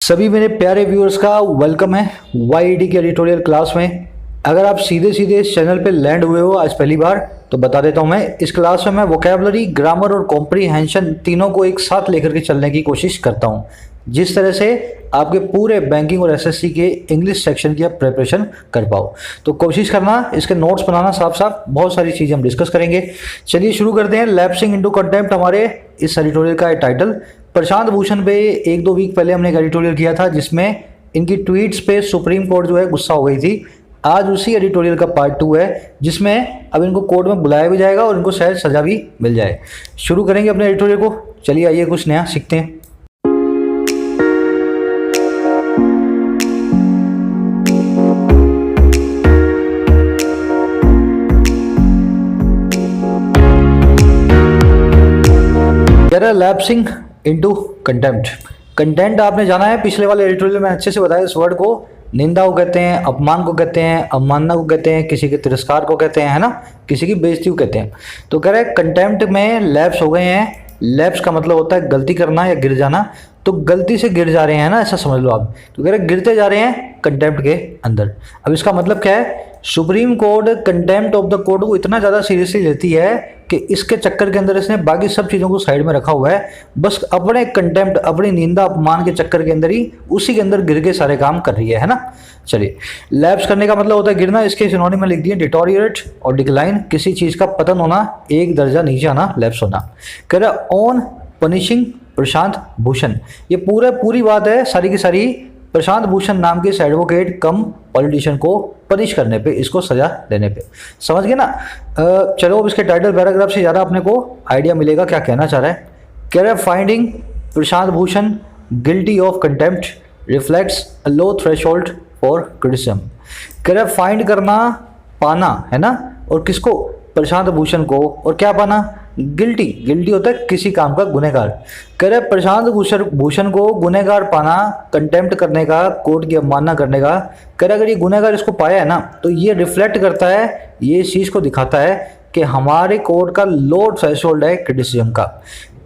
सभी मेरे प्यारे व्यूअर्स का वेलकम है YED के एडिटोरियल क्लास में। अगर आप सीधे सीधे इस चैनल पे लैंड हुए हो आज पहली बार तो बता देता हूँ, मैं इस क्लास में वोकैबुलरी, ग्रामर और कॉम्प्रीहेंशन तीनों को एक साथ लेकर के चलने की कोशिश करता हूँ, जिस तरह से आपके पूरे बैंकिंग और SSC के इंग्लिश सेक्शन की आप प्रिपरेशन कर पाओ। तो कोशिश करना, इसके नोट्स बनाना साफ साफ, बहुत सारी चीज़ें हम डिस्कस करेंगे। चलिए शुरू करते हैं। लैप्सिंग इनटू कंटेम्प्ट हमारे इस एडिटोरियल का टाइटल। प्रशांत भूषण पे एक दो वीक पहले हमने एक एडिटोरियल किया था जिसमें इनकी ट्वीट्स पे सुप्रीम कोर्ट जो है गुस्सा हो गई थी। आज उसी एडिटोरियल का पार्ट 2 है जिसमें अब इनको कोर्ट में बुलाया भी जाएगा और इनको शायद सजा भी मिल जाए। शुरू करेंगे अपने एडिटोरियल को। चलिए आइए कुछ नया सीखते हैं। Lapsing into contempt. कंटेंट आपने जाना है, पिछले वाले एडिटोरियल में अच्छे से बताया। इस वर्ड को निंदा को कहते हैं, अपमान को कहते हैं, अवमानना को कहते हैं, किसी के तिरस्कार को कहते हैं, है ना, किसी की बेइज्जती को कहते हैं। तो कह रहे हैं कंटेम्प्ट में लैप्स हो गए हैं। लैप्स का मतलब होता है गलती करना या गिर जाना। तो गलती से गिर जा रहे हैं ना, ऐसा समझ लो आप। तो कह रहे गिरते जा रहे हैं कंटेम्प्ट के अंदर। अब इसका मतलब क्या है? Supreme court contempt of the court को इतना ज़्यादा सीरियसली लेती है कि इसके चक्कर के अंदर इसने बाकी सब चीज़ों को साइड में रखा हुआ है। बस अपने कंटेम्प्ट, अपनी निंदा अपमान के चक्कर के अंदर ही उसी के अंदर गिर के सारे काम कर रही है ना। चलिए, लैप्स करने का मतलब होता है गिरना। इसके सिनोनिम में लिख दिए डिटोरिएट और डिक्लाइन, किसी चीज़ का पतन होना, एक दर्जा नीचे आना, लैप्स होना। कह रहा ऑन पनिशिंग प्रशांत भूषण, ये पूरी बात है सारी की सारी प्रशांत भूषण नाम के एडवोकेट कम पॉलिटिशियन को पनिश करने पे, इसको सजा देने पे। समझ गए ना। चलो अब इसके टाइटल पैराग्राफ से ज़्यादा अपने को आइडिया मिलेगा क्या कहना चाह रहा है। कह रहा है finding Prashant Bhushan guilty of contempt reflects a low threshold for criticism. कह रहा है फाइंड करना, पाना, है ना, और किसको? प्रशांत भूषण को। और क्या पाना? गिल्टी होता है किसी काम का गुनहगार। कह रहे प्रशांत भूषण को गुनहगार पाना, कंटेम्प्ट करने का, कोर्ट की अवमानना करने का। कह रहे अगर ये गुनहगार इसको पाया है ना तो ये रिफ्लेक्ट करता है, ये इस चीज़ को दिखाता है कि हमारे कोर्ट का लो थ्रेशोल्ड है क्रिटिसिज्म का।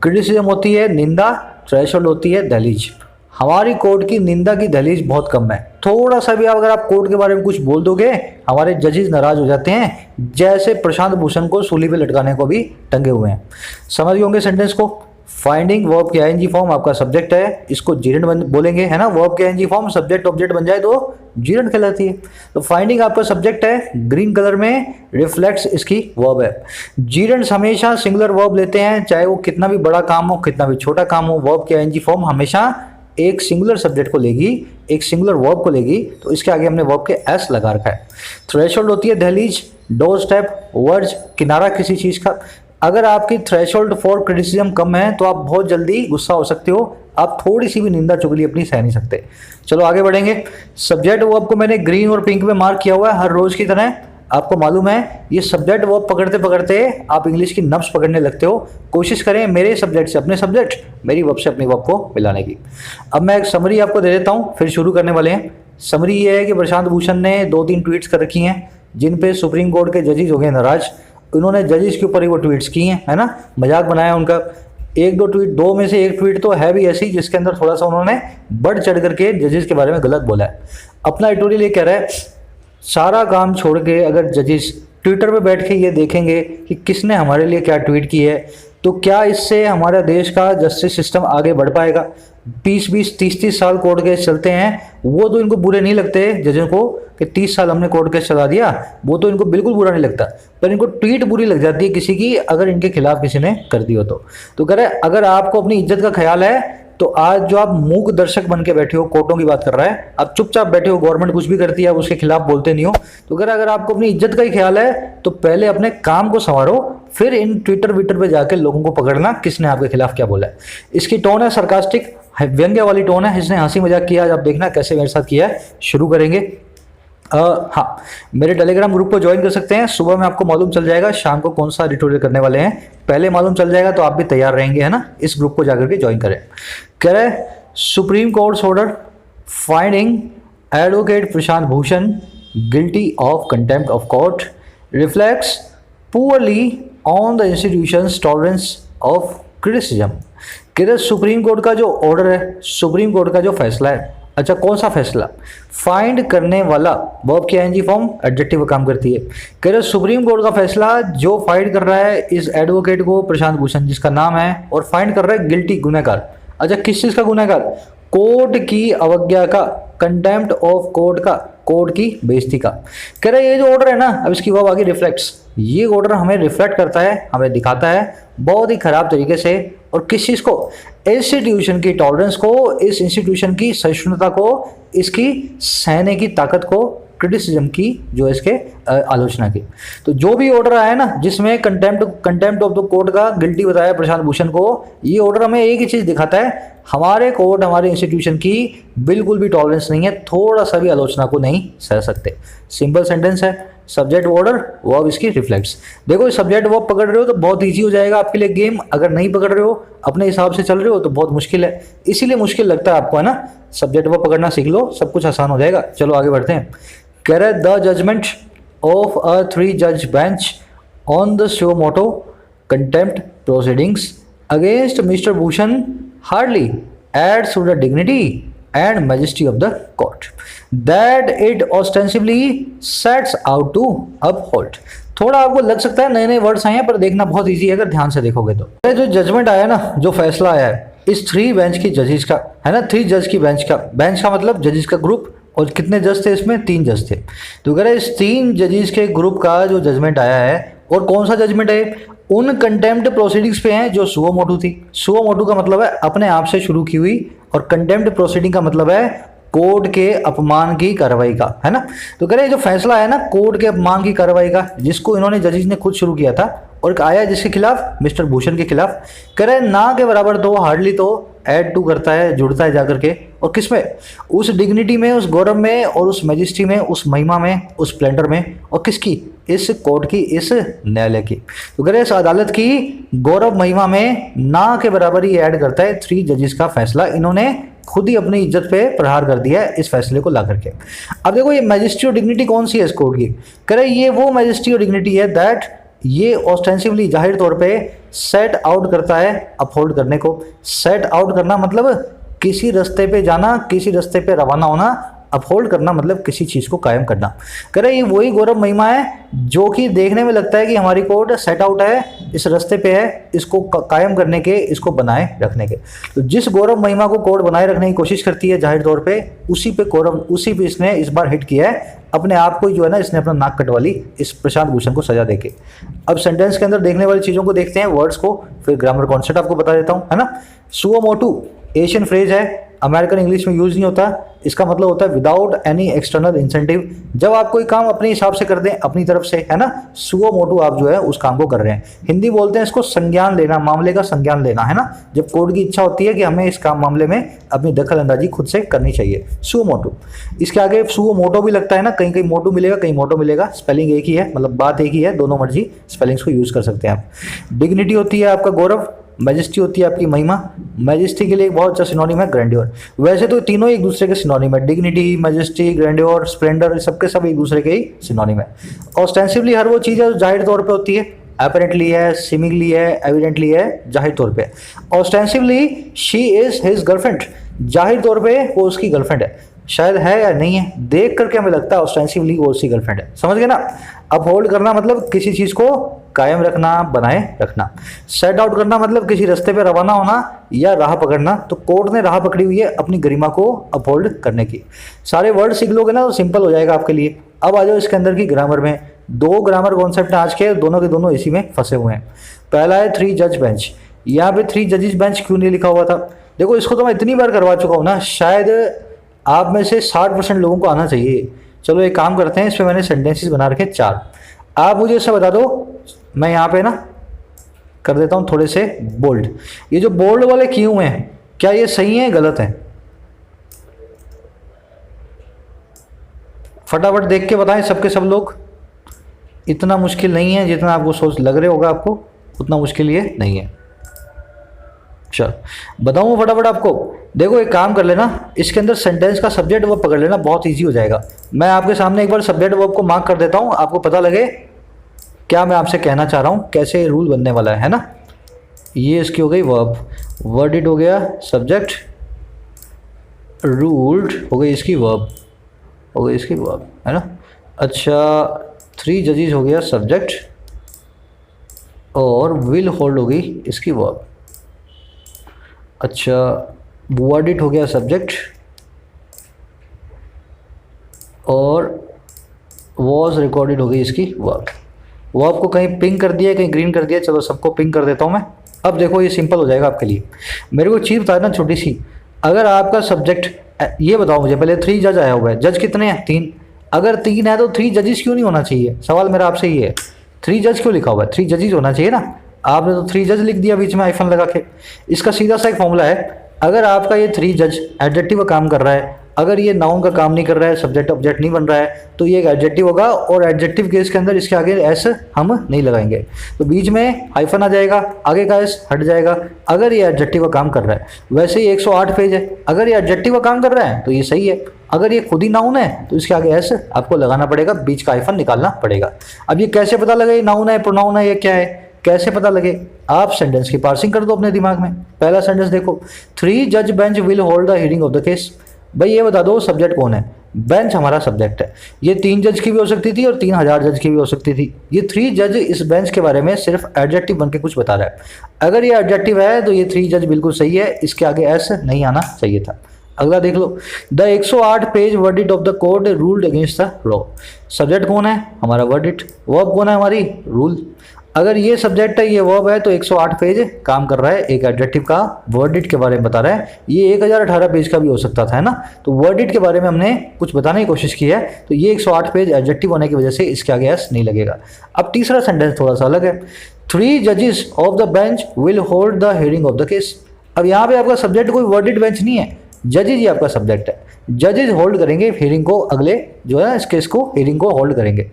क्रिटिसिज्म होती है निंदा, थ्रेशोल्ड होती है दहलीज। हमारी कोर्ट की निंदा की दहलीज बहुत कम है। थोड़ा सा भी अगर आप कोर्ट के बारे में कुछ बोल दोगे हमारे जजेस नाराज हो जाते हैं, जैसे प्रशांत भूषण को सूली पे लटकाने को भी टंगे हुए हैं। समझ गए होंगे सेंटेंस को। फाइंडिंग वर्ब के ING फॉर्म आपका सब्जेक्ट है, इसको जीरेंड बोलेंगे, है ना। वर्ब के ING फॉर्म सब्जेक्ट ऑब्जेक्ट बन जाए तो जीरेंड कहलाती है। तो फाइंडिंग आपका सब्जेक्ट है, ग्रीन कलर में, रिफ्लेक्ट्स इसकी वर्ब है। जीरेंड्स हमेशा सिंगुलर वर्ब लेते हैं, चाहे वो कितना भी बड़ा काम हो, कितना भी छोटा काम हो। वर्ब के ING फॉर्म हमेशा एक सिंगुलर सब्जेक्ट को लेगी, एक सिंगुलर वर्ब को लेगी। तो इसके आगे हमने वर्ब के S लगा रखा है। थ्रेशोल्ड होती है दहलीज, डोर स्टेप, वर्ज, किनारा किसी चीज़ का। अगर आपकी थ्रेशोल्ड फॉर क्रिटिसिज्म कम है तो आप बहुत जल्दी गुस्सा हो सकते हो, आप थोड़ी सी भी निंदा चुगली अपनी सह नहीं सकते। चलो आगे बढ़ेंगे। सब्जेक्ट वर्ब को मैंने ग्रीन और पिंक में मार्क किया हुआ है हर रोज की तरह। आपको मालूम है ये सब्जेक्ट वर्ब पकड़ते पकड़ते आप इंग्लिश की नब्ज पकड़ने लगते हो। कोशिश करें मेरे सब्जेक्ट से अपने सब्जेक्ट, मेरी वर्ब से अपनी वर्ब को मिलाने की। अब मैं एक समरी आपको दे देता हूँ, फिर शुरू करने वाले हैं। समरी ये है कि प्रशांत भूषण ने 2-3 ट्वीट्स कर रखी हैं जिन पे सुप्रीम कोर्ट के जजेस हो गए नाराज। उन्होंने जजेस के ऊपर ही वो ट्वीट्स की हैं, है ना, मजाक बनाया उनका। एक दो ट्वीट, दो में से एक ट्वीट तो है भी ऐसी जिसके अंदर थोड़ा सा उन्होंने बढ़ चढ़ करके जजेस के बारे में गलत बोला है। अपना एडिटोरियल ये कह रहा है सारा काम छोड़ के अगर जजेस ट्विटर पे बैठ के ये देखेंगे कि किसने हमारे लिए क्या ट्वीट की है तो क्या इससे हमारा देश का जस्टिस सिस्टम आगे बढ़ पाएगा। 20-20, 30-30 साल कोर्ट केस चलते हैं, वो तो इनको बुरे नहीं लगते जजों को कि 30 साल हमने कोर्ट केस चला दिया, वो तो इनको बिल्कुल बुरा नहीं लगता। पर इनको ट्वीट बुरी लग जाती है किसी की, अगर इनके खिलाफ किसी ने कर दी हो तो कह रहे अगर आपको अपनी इज्जत का ख्याल है तो आज जो आप मूक दर्शक बन के बैठे हो, कोर्टों की बात कर रहा है, आप चुपचाप बैठे हो, गवर्नमेंट कुछ भी करती है आप उसके खिलाफ बोलते नहीं हो। तो अगर आपको अपनी इज्जत का ही ख्याल है तो पहले अपने काम को संवारो, फिर इन ट्विटर पे जाके लोगों को पकड़ना किसने आपके खिलाफ क्या बोला है। इसकी टोन है सरकास्टिक, व्यंग्य वाली टोन है, इसने हंसी मजाक किया। आज आप देखना कैसे मेरे साथ किया है। शुरू करेंगे। हाँ, मेरे टेलीग्राम ग्रुप को ज्वाइन कर सकते हैं। सुबह में आपको मालूम चल जाएगा शाम को कौन सा एडिटोरियल करने वाले हैं। पहले मालूम चल जाएगा तो आप भी तैयार रहेंगे, है ना। इस ग्रुप को जाकर के ज्वाइन करें। कह रहे supreme courts order finding advocate Prashant Bhushan guilty of contempt of court reflects poorly on the institutions tolerance of criticism. कह रहे सुप्रीम कोर्ट का जो ऑर्डर है, सुप्रीम कोर्ट का जो फैसला है, अच्छा कौन सा फैसला, फाइंड करने वाला वर्ब की आईएनजी फॉर्म एडजेक्टिव काम करती है। कह रहे सुप्रीम कोर्ट का फैसला जो फाइंड कर रहा है इस एडवोकेट को, प्रशांत भूषण जिसका नाम है, और फाइंड कर रहा है गिल्टी, गुनहगार। अच्छा किस चीज का गुनहगार, कोर्ट की अवज्ञा का, कंटेम्प्ट ऑफ कोर्ट का, कोर्ट की बेइज्जती का। कह रहे ये जो ऑर्डर है ना, अब इसकी वर्ब आगे रिफ्लेक्ट्स, ये ऑर्डर हमें रिफ्लेक्ट करता है, हमें दिखाता है बहुत ही खराब तरीके से, और किस चीज को, इंस्टीट्यूशन की टॉलरेंस को, इस इंस्टीट्यूशन की सहिष्णुता को, इसकी सहने की ताकत को, क्रिटिसिज्म की जो इसके आलोचना की। तो जो भी ऑर्डर आया ना जिसमें कंटेम्प्ट ऑफ द कोर्ट का गिल्टी बताया प्रशांत भूषण को, ये ऑर्डर हमें एक ही चीज दिखाता है, हमारे कोर्ट, हमारे इंस्टीट्यूशन की बिल्कुल भी टॉलरेंस नहीं है, थोड़ा सा भी आलोचना को नहीं सह सकते। सिंपल सेंटेंस है, सब्जेक्ट ऑर्डर वर्ब इसकी रिफ्लेक्ट्स। देखो सब्जेक्ट वर्ब पकड़ रहे हो तो बहुत इजी हो जाएगा आपके लिए गेम, अगर नहीं पकड़ रहे हो, अपने हिसाब से चल रहे हो तो बहुत मुश्किल है, इसीलिए मुश्किल लगता है आपको, है ना। सब्जेक्ट वर्ब पकड़ना सीख लो, सब कुछ आसान हो जाएगा। चलो आगे बढ़ते हैं। कह रहे द जजमेंट ऑफ अ 3 जज bench on the suo motu contempt proceedings against mister Bhushan hardly adds to the dignity and majesty of the court that it ostensibly sets out to uphold। थोड़ा आपको लग सकता है नए नए वर्ड्स आए हैं, पर देखना बहुत इजी है अगर ध्यान से देखोगे तो। जो जजमेंट आया ना, जो फैसला आया है इस 3 बेंच की जजेस का, है ना, 3 जज की बेंच का मतलब जजेस का ग्रुप, और कितने जज थे इसमें, 3 जज थे। तो कह रहे इस 3 जजेस के ग्रुप का जो जजमेंट आया है, और कौन सा जजमेंट है, उन कंटेम्प्ट प्रोसीडिंग्स पे हैं जो सुओ मोटो थी। सुओ मोटो का मतलब है अपने आप से शुरू की हुई, और कंटेम्प्ट प्रोसीडिंग का मतलब है कोर्ट के अपमान की कार्रवाई का, है ना। तो कह रहे जो फैसला है ना कोर्ट के अपमान की कार्रवाई का, जिसको इन्होंने जजेस ने खुद शुरू किया था, और आया जिसके खिलाफ, मिस्टर भूषण के खिलाफ। कह रहे ना के बराबर तो हार्डली तो ऐड टू करता है, जुड़ता है जाकर के, और किसमें, उस डिग्निटी में, उस गौरव में, और उस मैजिस्ट्री में, उस महिमा में, उस स्प्लेंडर में, और किसकी, इस कोर्ट की, इस न्यायालय की। तो कह रहे इस अदालत की गौरव महिमा में ना के बराबर ही ऐड करता है 3 जजेस का फैसला। इन्होंने खुद ही अपनी इज्जत पे प्रहार कर दिया है इस फैसले को ला करके। अब देखो ये मैजिस्ट्री और डिग्निटी कौन सी है इस कोर्ट की, कह रहे ये वो मैजिस्ट्री और डिग्निटी है दैट ये ऑस्टेंसिवली जाहिर तौर पे सेट आउट करता है अपहोल्ड करने को। सेट आउट करना मतलब किसी रास्ते पे जाना, किसी रास्ते पे रवाना होना, अपहोल्ड करना मतलब किसी चीज़ को कायम करना। कह रहे ये वही गौरव महिमा है जो कि देखने में लगता है कि हमारी कोर्ट सेट आउट है, इस रास्ते पे है, इसको कायम करने के, इसको बनाए रखने के। तो जिस गौरव महिमा को कोर्ट बनाए रखने की कोशिश करती है जाहिर तौर पे, उसी पे इसने इस बार हिट किया है अपने आप को, जो है ना, इसने अपना नाक कटवा ली इस प्रशांत भूषण को सजा देके। अब सेंटेंस के अंदर देखने वाली चीज़ों को देखते हैं, वर्ड्स को, फिर ग्रामर कॉन्सेप्ट आपको बता देता हूँ, है ना। सुओ मोटो एशियन फ्रेज है, अमेरिकन इंग्लिश में यूज नहीं होता। इसका मतलब होता है विदाउट एनी एक्सटर्नल इंसेंटिव, जब आप कोई काम अपने हिसाब से कर दें, अपनी तरफ से, है ना, सुओ मोटो आप जो है उस काम को कर रहे हैं। हिंदी बोलते हैं इसको संज्ञान लेना, मामले का संज्ञान लेना, है ना, जब कोर्ट की इच्छा होती है कि हमें इस काम मामले में अपनी दखल अंदाजी खुद से करनी चाहिए, सुओ मोटो। इसके आगे सुओ मोटो भी लगता है ना, कहीं कहीं मोटो मिलेगा, कहीं मोटो मिलेगा, स्पेलिंग एक ही है, मतलब बात एक ही है, दोनों मर्जी स्पेलिंग्स को यूज कर सकते हैं आप। डिग्निटी होती है आपका गौरव, मैजेस्टी होती है आपकी महिमा। मैजेस्टी के लिए एक बहुत अच्छा सिनोनिम है ग्रैंड्योर। वैसे तो तीनों एक दूसरे के सिनोनिम है, डिग्निटी, मैजेस्टी, ग्रैंड्योर, स्प्लेंडर, सबके सब एक दूसरे के ही सिनोनिम है। ऑस्टेंसिवली हर वो चीज़ है जो जाहिर तौर पे होती है, अपरेंटली है, सीमिंगली है, एविडेंटली है, जाहिर तौर पे। ऑस्टेंसिवली शी इज हिज गर्लफ्रेंड, जाहिर तौर पे वो उसकी गर्लफ्रेंड है, शायद है या नहीं है, देख करके हमें लगता है ऑस्टेंसिवली वो उसकी गर्लफ्रेंड है। समझ गए ना। अपहोल्ड करना मतलब किसी चीज़ को कायम रखना, बनाए रखना। सेट आउट करना मतलब किसी रास्ते पे रवाना होना या राह पकड़ना। तो कोर्ट ने राह पकड़ी हुई है अपनी गरिमा को अपहोल्ड करने की। सारे वर्ड सीख लोगे ना तो सिंपल हो जाएगा आपके लिए। अब आ जाओ इसके अंदर की ग्रामर में। 2 ग्रामर कॉन्सेप्ट आज के, दोनों के दोनों इसी में फंसे हुए हैं। पहला है 3 जज बेंच। यहाँ पे 3 जजेस बेंच क्यों नहीं लिखा हुआ था? देखो इसको तो मैं इतनी बार करवा चुका हूँ ना, शायद आप में से 60% लोगों को आना चाहिए। चलो एक काम करते हैं, इस पर मैंने सेंटेंसेस बना रखे 4। आप मुझे इससे बता दो, मैं यहाँ पे ना कर देता हूँ थोड़े से बोल्ड। ये जो बोल्ड वाले किए हुए हैं, क्या ये सही है गलत है? फटाफट देख के बताएं सबके सब लोग। इतना मुश्किल नहीं है जितना आपको सोच लग रहे होगा, आपको उतना मुश्किल ये नहीं है। चलो बताऊँ फटाफट आपको। देखो एक काम कर लेना, इसके अंदर सेंटेंस का सब्जेक्ट वर्ब पकड़ लेना, बहुत इजी हो जाएगा। मैं आपके सामने एक बार सब्जेक्ट वर्ब को मार्क कर देता हूँ, आपको पता लगे क्या मैं आपसे कहना चाह रहा हूँ, कैसे रूल बनने वाला है ना। ये इसकी हो गई वर्ब। वर्डिट हो गया सब्जेक्ट, रूल्ड हो गई इसकी वर्ब, हो गई इसकी वर्ब, है ना। अच्छा 3 जजेस हो गया सब्जेक्ट और विल होल्ड होगी इसकी वर्ब। अच्छा वर्डिट हो गया सब्जेक्ट और वॉज रिकॉर्डेड हो गई इसकी वर्ब। वर्ब को कहीं पिंक कर दिया, कहीं ग्रीन कर दिया, चलो सबको पिंक कर देता हूँ मैं। अब देखो ये सिंपल हो जाएगा आपके लिए। मेरे को चीज़ बता देना छोटी सी, अगर आपका सब्जेक्ट, ये बताओ मुझे पहले 3 जज आया हुआ है, जज कितने हैं? 3। अगर 3 है तो 3 जजेस क्यों नहीं होना चाहिए? सवाल मेरा आपसे ही है, 3 जज क्यों लिखा हुआ है? 3 जजेस होना चाहिए ना। आपने तो 3 जज लिख दिया बीच में आइफन लगा के। इसका सीधा सा एक फॉर्मूला है, अगर आपका ये 3 जज एडजेक्टिव का काम कर रहा है, अगर ये नाउन का काम नहीं कर रहा है, सब्जेक्ट ऑब्जेक्ट नहीं बन रहा है, तो ये एक एडजेक्टिव होगा और एडजेक्टिव केस के अंदर इसके आगे एस हम नहीं लगाएंगे, तो बीच में हाइफन आ जाएगा, आगे का एस हट जाएगा अगर ये एडजेक्टिव का काम कर रहा है। वैसे ही 108 पेज है, अगर ये एडजेक्टिव का काम कर रहा है तो ये सही है, अगर ये खुद ही नाउन है तो इसके आगे एस आपको लगाना पड़ेगा, बीच का हाइफन निकालना पड़ेगा। अब ये कैसे पता लगे ये नाउन है, प्रोनाउन है, ये क्या है, कैसे पता लगे? आप सेंटेंस की पार्सिंग कर दो अपने दिमाग में। पहला सेंटेंस देखो, 3 जज bench will hold the hearing of the case. भाई ये बता दो सब्जेक्ट कौन है? बेंच हमारा सब्जेक्ट है। ये 3 जज की भी हो सकती थी और 3000 जज की भी हो सकती थी। ये 3 जज इस बेंच के बारे में सिर्फ एडजेक्टिव बन के कुछ बता रहा है। अगर ये एडजेक्टिव है तो ये 3 जज बिल्कुल सही है, इसके आगे एस नहीं आना चाहिए था। अगला देख लो, the 108 page verdict of the court ruled against the law. Subject कौन है? हमारा वर्डिट। वर्ब कौन है? हमारी रूल। अगर ये सब्जेक्ट है, ये वर्ब है, तो 108 पेज काम कर रहा है, एक एडजेक्टिव का वर्डिट के बारे में बता रहा है। ये 1018 पेज का भी हो सकता था, है ना। तो वर्डिट के बारे में हमने कुछ बताने की कोशिश की है, तो ये 108 पेज एडजेक्टिव होने की वजह से इसके आगे एस नहीं लगेगा। अब तीसरा सेंटेंस थोड़ा सा अलग है, 3 जजेस of the bench will hold the hearing of the case. अब यहाँ पे आपका सब्जेक्ट कोई वर्डिट बेंच नहीं है, जजेज ही आपका सब्जेक्ट है। जजेज होल्ड करेंगे हियरिंग को, अगले जो है इस केस को हियरिंग को होल्ड करेंगे।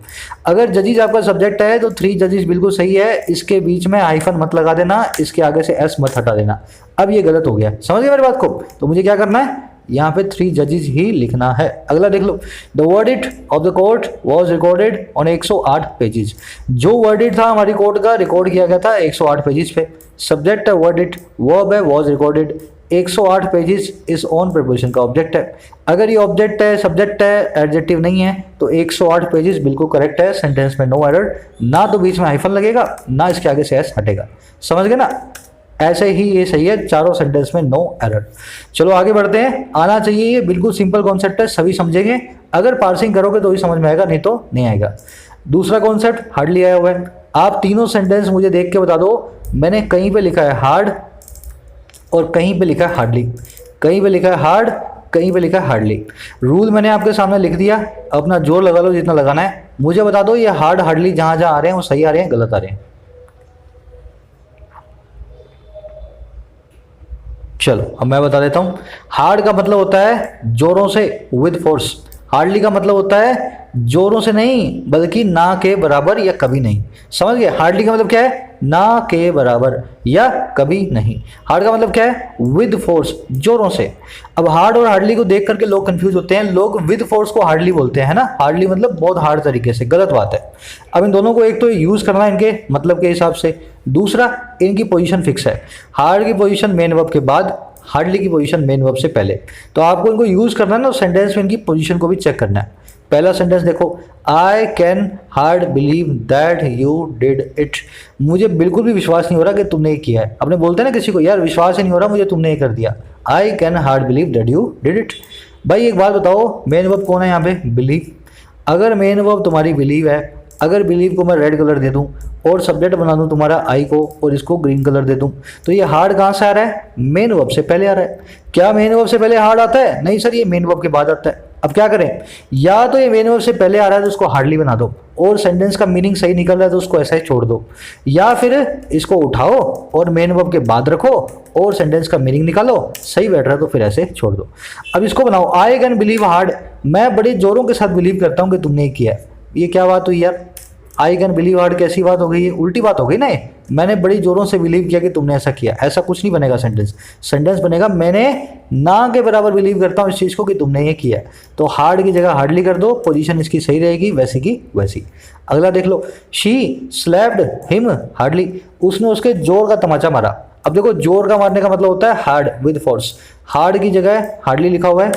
अगर जजेज आपका सब्जेक्ट है तो 3 जजेज बिल्कुल सही है, इसके बीच में हाइफन मत लगा देना, इसके आगे से एस मत हटा देना। अब ये गलत हो गया, समझ गए मेरी बात को? तो मुझे क्या करना है, यहाँ पे 3 जजेज ही लिखना है। अगला देख लो, the verdict of the court was recorded on 108 pages. जो वर्डिट था हमारी कोर्ट का, रिकॉर्ड किया गया था 108 पेजेस पे। सब्जेक्ट है वर्डिट, वर्ब है वॉज रिकॉर्डेड, 108 पेजेस इस ऑन प्रीपोजिशन का ऑब्जेक्ट है। अगर ये ऑब्जेक्ट है, सब्जेक्ट है, एडजेक्टिव नहीं है, तो 108 पेजेस बिल्कुल करेक्ट है, सेंटेंस में नो एरर, ना तो बीच में हाइफन लगेगा, ना इसके आगे से एस हटेगा। समझ गए ना? ऐसे ही ये सही है, चारों सेंटेंस में नो एरर। चलो आगे बढ़ते हैं, आना चाहिए, ये बिल्कुल सिंपल कॉन्सेप्ट है, सभी समझेंगे। अगर पार्सिंग करोगे तो ही समझ में आएगा, नहीं तो नहीं आएगा। दूसरा कॉन्सेप्ट हार्डली आया हुआ है। आप तीनों सेंटेंस मुझे देख के बता दो, मैंने कहीं पे लिखा है हार्ड और कहीं पे लिखा है हार्डली, कहीं पे लिखा है हार्ड, कहीं पे लिखा है हार्डली। रूल मैंने आपके सामने लिख दिया, अपना जोर लगा लो जितना लगाना है। मुझे बता दो ये हार्ड हार्डली जहां जहां आ रहे हैं वो सही आ रहे हैं, गलत आ रहे हैं? चलो अब मैं बता देता हूं। हार्ड का मतलब होता है जोरों से, विद फोर्स। हार्डली का मतलब होता है जोरों से नहीं, बल्कि ना के बराबर या कभी नहीं। समझ गए? हार्डली का मतलब क्या है? ना के बराबर या कभी नहीं। हार्ड का मतलब क्या है? विद फोर्स, जोरों से। अब हार्ड और हार्डली को देख करके लोग कंफ्यूज होते हैं, लोग विद फोर्स को हार्डली बोलते हैं ना, हार्डली मतलब बहुत हार्ड तरीके से, गलत बात है। अब इन दोनों को एक तो यूज करना है इनके मतलब के हिसाब से, दूसरा इनकी पोजीशन फिक्स है। हार्ड की पोजीशन मेन वर्ब के बाद, हार्डली की पोजीशन मेन वर्ब से पहले। तो आपको इनको यूज करना है ना, सेंटेंस में इनकी पोजीशन को भी चेक करना है। पहला सेंटेंस देखो, I can hard believe that you did it. मुझे बिल्कुल भी विश्वास नहीं हो रहा कि तुमने ये किया है। अपने बोलते हैं ना किसी को, यार विश्वास ही नहीं हो रहा मुझे, तुमने ये कर दिया। I can hard believe that you did it. भाई एक बात बताओ, मेन वर्ब कौन है यहाँ पे? बिलीव। अगर मेन वर्ब तुम्हारी बिलीव है, अगर बिलीव को मैं रेड कलर दे दूं और सब्जेक्ट बना दूं तुम्हारा आई को और इसको ग्रीन कलर दे दूं, तो ये हार्ड कहाँ से आ रहा है? मेन वर्ब से पहले आ रहा है। क्या मेन वर्ब से पहले हार्ड आता है? नहीं सर, ये मेन वर्ब के बाद आता है। अब क्या करें? या तो ये मेन वर्ब से पहले आ रहा है तो उसको हार्डली बना दो, और सेंटेंस का मीनिंग सही निकल रहा है तो उसको ऐसा ही छोड़ दो, या फिर इसको उठाओ और मेन वर्ब के बाद रखो और सेंटेंस का मीनिंग निकालो, सही बैठ रहा है तो फिर ऐसे छोड़ दो। अब इसको बनाओ, आई कैन बिलीव हार्ड, मैं बड़े जोरों के साथ बिलीव करता हूँ कि तुमने ये किया। ये क्या बात हुई यार? आई कैन बिलीव हार्ड कैसी बात हो गई? ये उल्टी बात हो गई ना। मैंने बड़ी जोरों से बिलीव किया कि तुमने ऐसा किया, ऐसा कुछ नहीं बनेगा सेंटेंस। सेंटेंस बनेगा मैंने ना के बराबर बिलीव करता हूँ इस चीज़ को कि तुमने ये किया। तो हार्ड की जगह हार्डली कर दो, पोजीशन इसकी सही रहेगी, वैसी की वैसी। अगला देख लो, शी स्लैप्ड हिम हार्डली, उसने उसके जोर का तमाचा मारा। अब देखो जोर का मारने का मतलब होता है हार्ड विद फोर्स, हार्ड की जगह हार्डली लिखा हुआ है,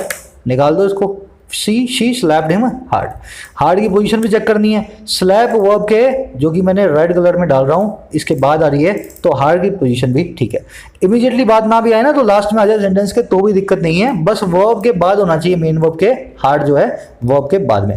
निकाल दो इसको। She slapped him hard, hard की पोजीशन भी चेक करनी है। स्लैप वर्ब के जो कि मैंने रेड कलर में डाल रहा हूँ इसके बाद आ रही है, तो हार्ड की पोजीशन भी ठीक है। इमीडिएटली बात ना भी आए ना तो लास्ट में आ जाए सेंटेंस के तो भी दिक्कत नहीं है, बस वर्ब के बाद होना चाहिए, मेन वर्ब के, हार्ड जो है वर्ब के बाद में।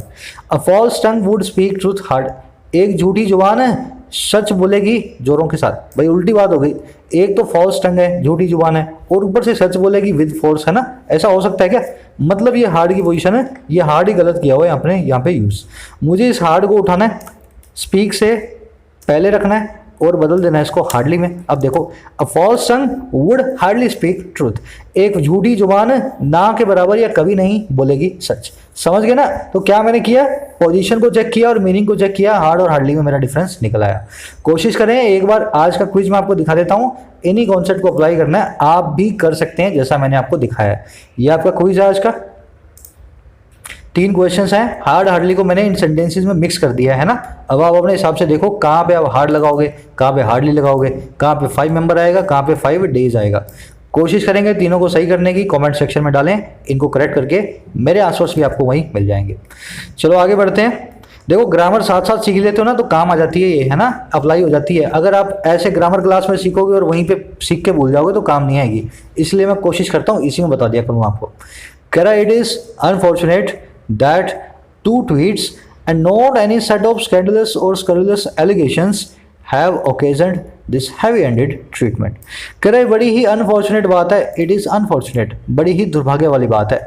A false tongue would speak truth hard, एक झूठी जुबान है सच बोलेगी जोरों के साथ। भाई उल्टी बात हो गई, एक तो फॉल्स टंग है, झूठी जुबान है, और ऊपर से सच बोलेगी विद फोर्स, है ना, ऐसा हो सकता है क्या? मतलब ये हार्ड की पोजीशन है, ये हार्ड ही गलत किया हुआ है आपने यहाँ पे यूज। मुझे इस हार्ड को उठाना है, स्पीक से पहले रखना है और बदल देना है इसको हार्डली में। अब देखो, a false tongue would hardly speak truth, एक झूठी जुबान ना के बराबर या कभी नहीं बोलेगी सच। समझ गए ना? तो क्या मैंने किया, पोजीशन को चेक किया और मीनिंग को चेक किया, हार्ड और हार्डली में मेरा डिफरेंस निकल आया। कोशिश करें एक बार, आज का क्विज मैं आपको दिखा देता हूँ, इन्हीं कॉन्सेप्ट को अप्लाई करना है, आप भी कर सकते हैं जैसा मैंने आपको दिखाया है। ये आपका क्विज है आज का, 3 क्वेश्चंस हैं, हार्ड हार्डली को मैंने इन सेंटेंसेस में मिक्स कर दिया है ना। अब आप अपने हिसाब से देखो कहाँ पे आप हार्ड लगाओगे, कहाँ पे हार्डली लगाओगे, कहाँ पे 5 मेंबर आएगा, कहाँ पे 5 डेज आएगा। कोशिश करेंगे तीनों को सही करने की, कमेंट सेक्शन में डालें, इनको करेक्ट करके मेरे आंसर्स भी आपको वहीं मिल जाएंगे। चलो आगे बढ़ते हैं। देखो ग्रामर साथ साथ सीख लेते हो ना तो काम आ जाती है ये, है ना, अप्लाई हो जाती है। अगर आप ऐसे ग्रामर क्लास में सीखोगे और वहीं पे सीख के भूल जाओगे तो काम नहीं आएगी, इसलिए मैं कोशिश करता हूँ इसी में बता दिया करूँ आपको। कह रहा it is unfortunate that 2 tweets and not any set of scandalous or scurrilous allegations have occasioned this heavy-handed treatment। कह रहे बड़ी ही अनफॉर्चुनेट बात है, इट इज़ अनफॉर्चुनेट, बड़ी ही दुर्भाग्य वाली बात है